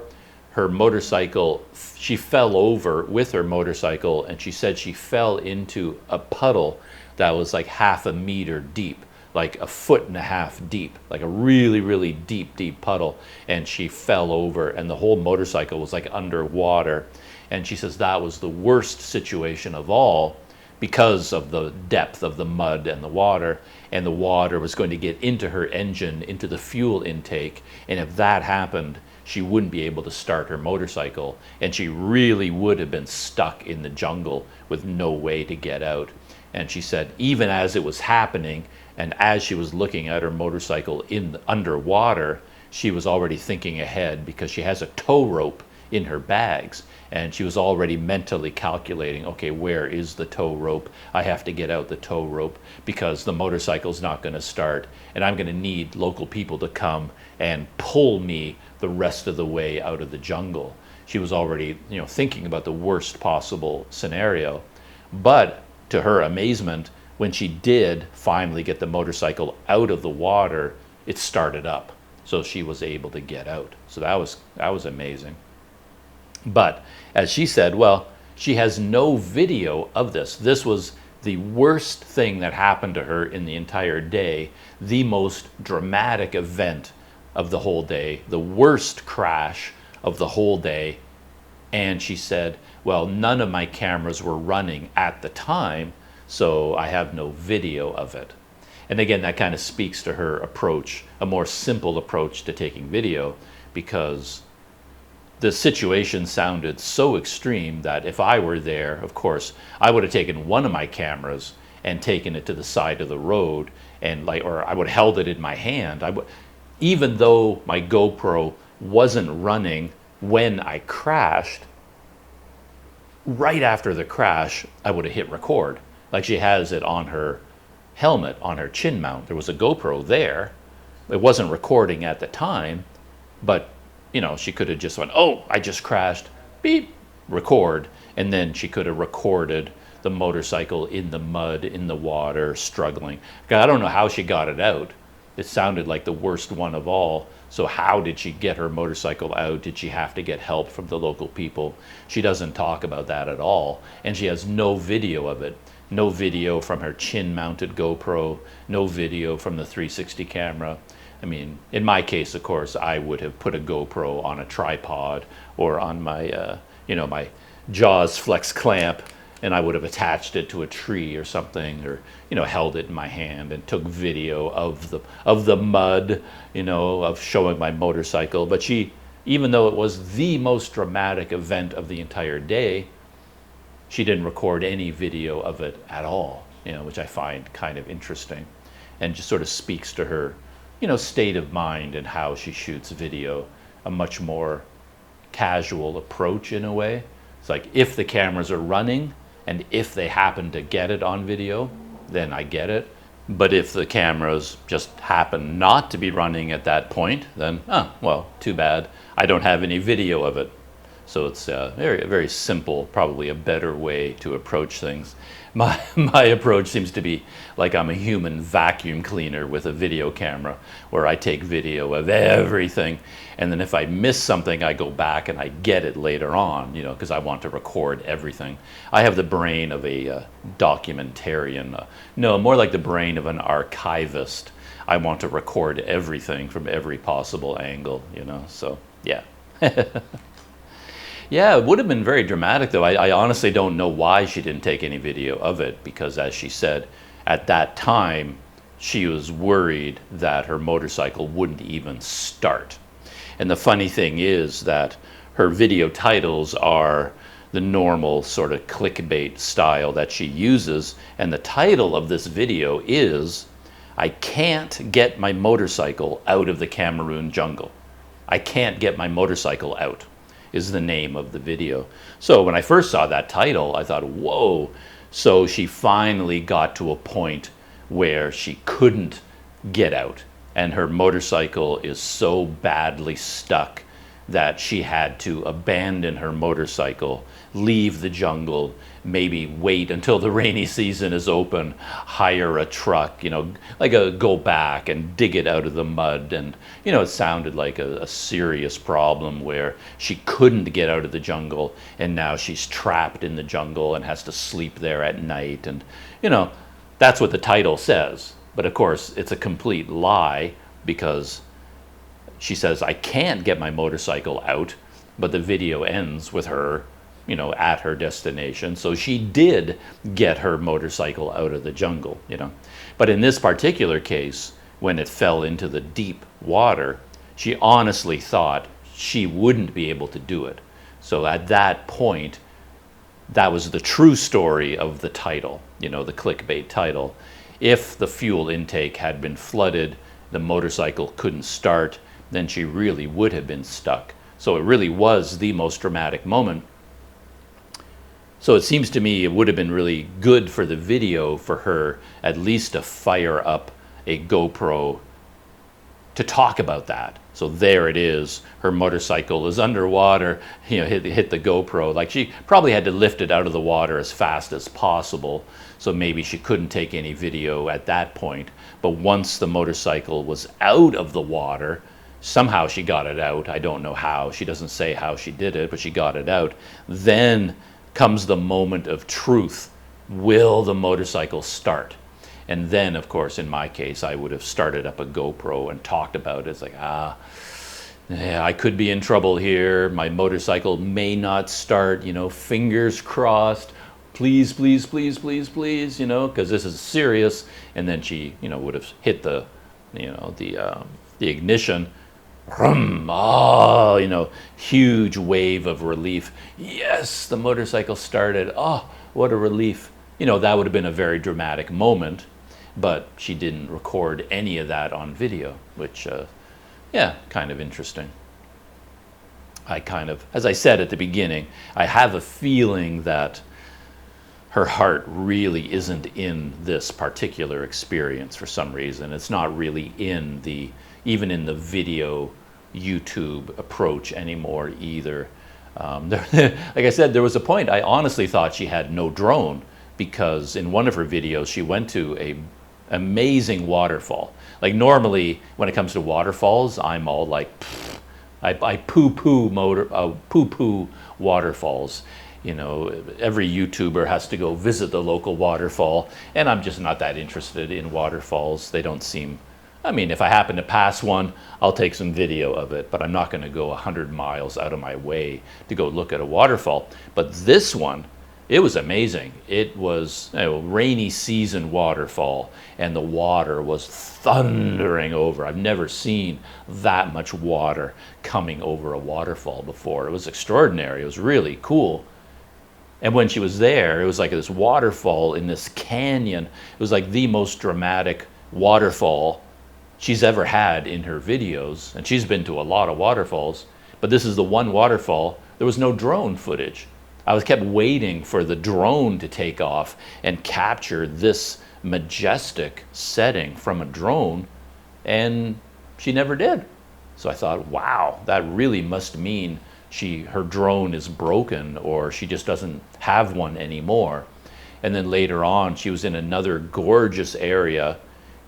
Her motorcycle, she fell over with her motorcycle, and she said she fell into a puddle that was like 1/2 meter deep, like 1.5 feet deep, like a really, really deep, deep puddle. And she fell over, and the whole motorcycle was like underwater. And she says that was the worst situation of all because of the depth of the mud and the water. And the water was going to get into her engine, into the fuel intake. And if that happened, she wouldn't be able to start her motorcycle. And she really would have been stuck in the jungle with no way to get out. And she said, even as it was happening, and as she was looking at her motorcycle in underwater, she was already thinking ahead because she has a tow rope in her bags. And she was already mentally calculating, okay, where is the tow rope? I have to get out the tow rope because the motorcycle's not going to start. And I'm going to need local people to come and pull me the rest of the way out of the jungle. She was already, thinking about the worst possible scenario. But to her amazement, when she did finally get the motorcycle out of the water, it started up. So she was able to get out. So that was amazing. But as she said, well, she has no video of this. This was the worst thing that happened to her in the entire day, the most dramatic event of the whole day, the worst crash of the whole day. And she said, well, none of my cameras were running at the time, so I have no video of it. And again, that kind of speaks to her approach, a more simple approach to taking video, because the situation sounded so extreme that if I were there, of course, I would have taken one of my cameras and taken it to the side of the road, and or I would have held it in my hand. Even though my GoPro wasn't running when I crashed, right after the crash, I would have hit record. Like she has it on her helmet, on her chin mount. There was a GoPro there. It wasn't recording at the time, but she could have just went, oh, I just crashed, beep, record. And then she could have recorded the motorcycle in the mud, in the water, struggling. I don't know how she got it out. It sounded like the worst one of all. So how did she get her motorcycle out? Did she have to get help from the local people? She doesn't talk about that at all. And she has no video of it. No video from her chin-mounted GoPro. No video from the 360 camera. I mean, in my case, of course, I would have put a GoPro on a tripod or on my, my Jaws Flex clamp, and I would have attached it to a tree or something, or held it in my hand and took video of the mud, of showing my motorcycle. But she, even though it was the most dramatic event of the entire day, she didn't record any video of it at all, which I find kind of interesting, and just sort of speaks to her state of mind and how she shoots video, a much more casual approach in a way. It's like, if the cameras are running and if they happen to get it on video, then I get it. But if the cameras just happen not to be running at that point, then, well, too bad. I don't have any video of it. So it's very, very simple, probably a better way to approach things. My approach seems to be like I'm a human vacuum cleaner with a video camera, where I take video of everything, and then if I miss something, I go back and I get it later on, because I want to record everything. I have the brain of a documentarian. No, more like the brain of an archivist. I want to record everything from every possible angle, so yeah. Yeah, it would have been very dramatic, though. I honestly don't know why she didn't take any video of it, because as she said, at that time, she was worried that her motorcycle wouldn't even start. And the funny thing is that her video titles are the normal sort of clickbait style that she uses, and the title of this video is, "I can't get my motorcycle out of the Cameroon jungle." I can't get my motorcycle out is the name of the video. So when I first saw that title, I thought, whoa. So she finally got to a point where she couldn't get out, and her motorcycle is so badly stuck that she had to abandon her motorcycle, leave the jungle, maybe wait until the rainy season is open, hire a truck, go back and dig it out of the mud. And, it sounded like a serious problem where she couldn't get out of the jungle, and now she's trapped in the jungle and has to sleep there at night. And, that's what the title says. But of course, it's a complete lie, because she says, I can't get my motorcycle out, but the video ends with her, at her destination. So she did get her motorcycle out of the jungle, But in this particular case, when it fell into the deep water, she honestly thought she wouldn't be able to do it. So at that point, that was the true story of the title, the clickbait title. If the fuel intake had been flooded, the motorcycle couldn't start, then she really would have been stuck. So it really was the most dramatic moment. So it seems to me it would have been really good for the video for her at least to fire up a GoPro to talk about that. So there it is, her motorcycle is underwater, hit the GoPro. Like, she probably had to lift it out of the water as fast as possible, so maybe she couldn't take any video at that point. But once the motorcycle was out of the water, somehow she got it out. I don't know how. She doesn't say how she did it, but she got it out. Then comes the moment of truth. Will the motorcycle start? And then, of course, in my case, I would have started up a GoPro and talked about it. It's like, yeah, I could be in trouble here. My motorcycle may not start, fingers crossed. please, please, please, please, please, you know, because this is serious. And then she, you know, would have hit the, you know, the ignition. Oh, you know, huge wave of relief. Yes, the motorcycle started. Oh, what a relief. You know, that would have been a very dramatic moment, but she didn't record any of that on video, which, yeah, kind of interesting. I kind of, as I said at the beginning, I have a feeling that her heart really isn't in this particular experience for some reason. It's not really in the, even in the video YouTube approach anymore either. Like I said, there was a point I honestly thought she had no drone, because in one of her videos she went to a amazing waterfall. Like normally when it comes to waterfalls, I'm all like, I poo-poo waterfalls. You know, every YouTuber has to go visit the local waterfall, and I'm just not that interested in waterfalls. They don't seem, I mean, if I happen to pass one, I'll take some video of it, but I'm not going to go 100 miles out of my way to go look at a waterfall. But this one, it was amazing. It was a rainy season waterfall, and the water was thundering over. I've never seen that much water coming over a waterfall before. It was extraordinary. It was really cool. And when she was there, it was like this waterfall in this canyon. It was like the most dramatic waterfall she's ever had in her videos. And she's been to a lot of waterfalls, but this is the one waterfall. There was no drone footage. I was kept waiting for the drone to take off and capture this majestic setting from a drone, and she never did. So I thought, wow, that really must mean her drone is broken, or she just doesn't have one anymore. And then later on, she was in another gorgeous area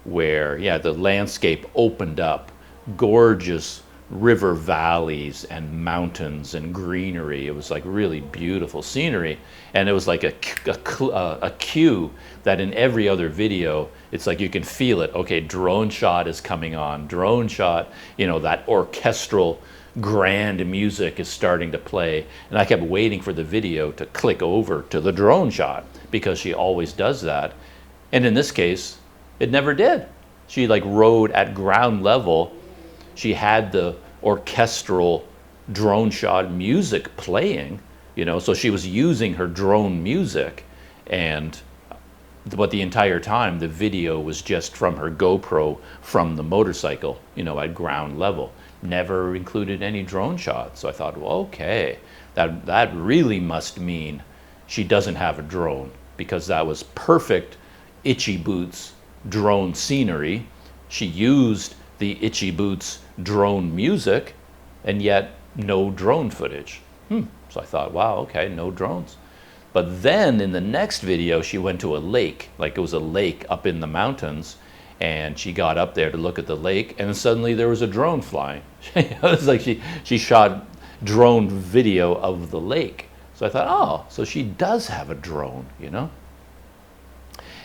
where, yeah, the landscape opened up, gorgeous river valleys and mountains and greenery. It was like really beautiful scenery, and it was like a cue that in every other video, it's like you can feel it. Okay, drone shot is coming on, drone shot, you know, that orchestral grand music is starting to play, and I kept waiting for the video to click over to the drone shot, because she always does that. And in this case, it never did. She like rode at ground level. She had the orchestral drone shot music playing, you know, so she was using her drone music, but the entire time the video was just from her GoPro from the motorcycle, you know, at ground level. Never included any drone shots. So I thought, well, okay, that really must mean she doesn't have a drone, because that was perfect Itchy Boots drone scenery. She used the Itchy Boots drone music, and yet no drone footage. So I thought, wow, okay, no drones. But then in the next video, she went to a lake, like it was a lake up in the mountains, and she got up there to look at the lake, and suddenly there was a drone flying. It was like she shot drone video of the lake. So I thought, oh, so she does have a drone, you know?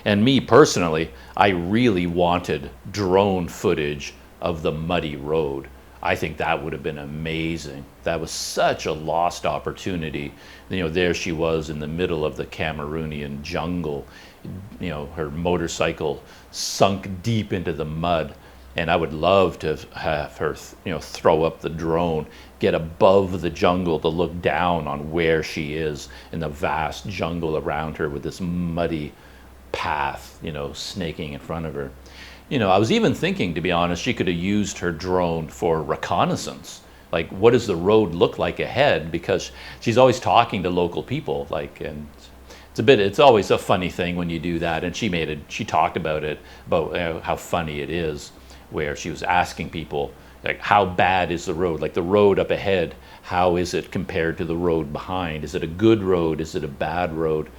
And me personally, I really wanted drone footage of the muddy road. I think that would have been amazing. That was such a lost opportunity. You know, there she was in the middle of the Cameroonian jungle. You know, her motorcycle sunk deep into the mud. And I would love to have her, you know, throw up the drone, get above the jungle to look down on where she is in the vast jungle around her with this muddy path, you know, snaking in front of her. You know, I was even thinking, to be honest, she could have used her drone for reconnaissance. Like, what does the road look like ahead? Because she's always talking to local people, like, and it's always a funny thing when you do that. And she talked about it, about how funny it is, where she was asking people, like, how bad is the road? Like, the road up ahead, how is it compared to the road behind? Is it a good road? Is it a bad road?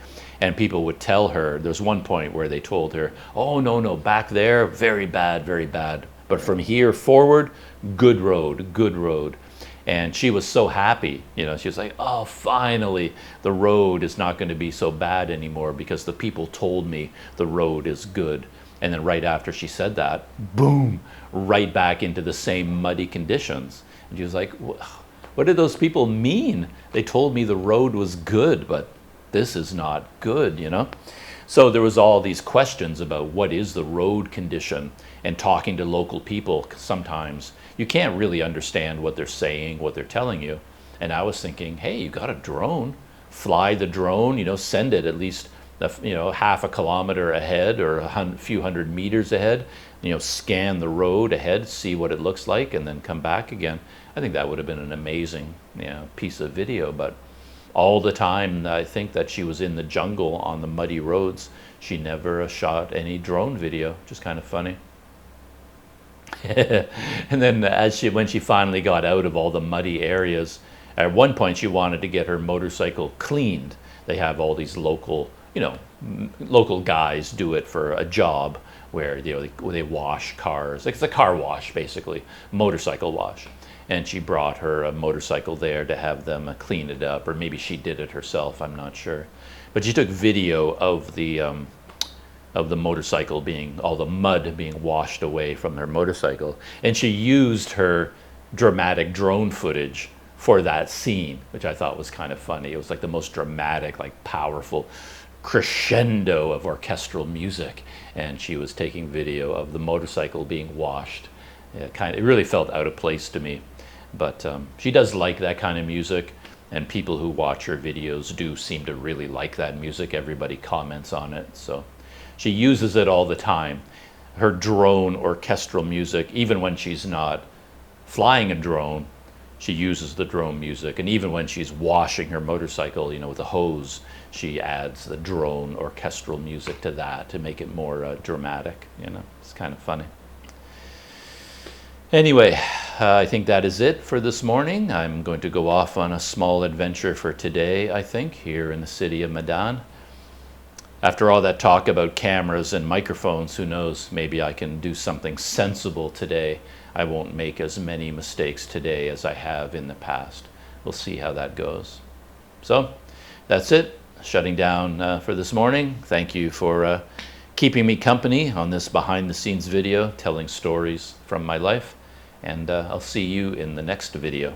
And people would tell her, there's one point where they told her, oh, no, back there, very bad, very bad. But from here forward, good road, good road. And she was so happy, you know, she was like, oh, finally, the road is not going to be so bad anymore, because the people told me the road is good. And then right after she said that, boom, right back into the same muddy conditions. And she was like, what did those people mean? They told me the road was good, but this is not good, you know? So there was all these questions about what is the road condition, and talking to local people, 'cause sometimes you can't really understand what they're saying, what they're telling you. And I was thinking, hey, you got a drone, fly the drone, you know, send it at least, you know, half a kilometer ahead or a few hundred meters ahead, you know, scan the road ahead, see what it looks like, and then come back again. I think that would have been an amazing, you know, piece of video. But all the time I think that she was in the jungle on the muddy roads, she never shot any drone video, which is kind of funny. And then when she finally got out of all the muddy areas, at one point she wanted to get her motorcycle cleaned. They have all these local, you know, local guys do it for a job where, you know, they wash cars. It's a car wash, basically, motorcycle wash. And she brought her motorcycle there to have them clean it up, or maybe she did it herself, I'm not sure. But she took video of the motorcycle being, all the mud being washed away from her motorcycle. And she used her dramatic drone footage for that scene, which I thought was kind of funny. It was like the most dramatic, like powerful crescendo of orchestral music. And she was taking video of the motorcycle being washed. It really felt out of place to me. But she does like that kind of music. And people who watch her videos do seem to really like that music. Everybody comments on it. So she uses it all the time. Her drone orchestral music, even when she's not flying a drone, she uses the drone music. And even when she's washing her motorcycle, you know, with a hose, she adds the drone orchestral music to that to make it more dramatic. You know, it's kind of funny. Anyway, I think that is it for this morning. I'm going to go off on a small adventure for today, I think, here in the city of Medan. After all that talk about cameras and microphones, who knows, maybe I can do something sensible today. I won't make as many mistakes today as I have in the past. We'll see how that goes. So, that's it. Shutting down for this morning. Thank you for keeping me company on this behind-the-scenes video, telling stories from my life. And I'll see you in the next video.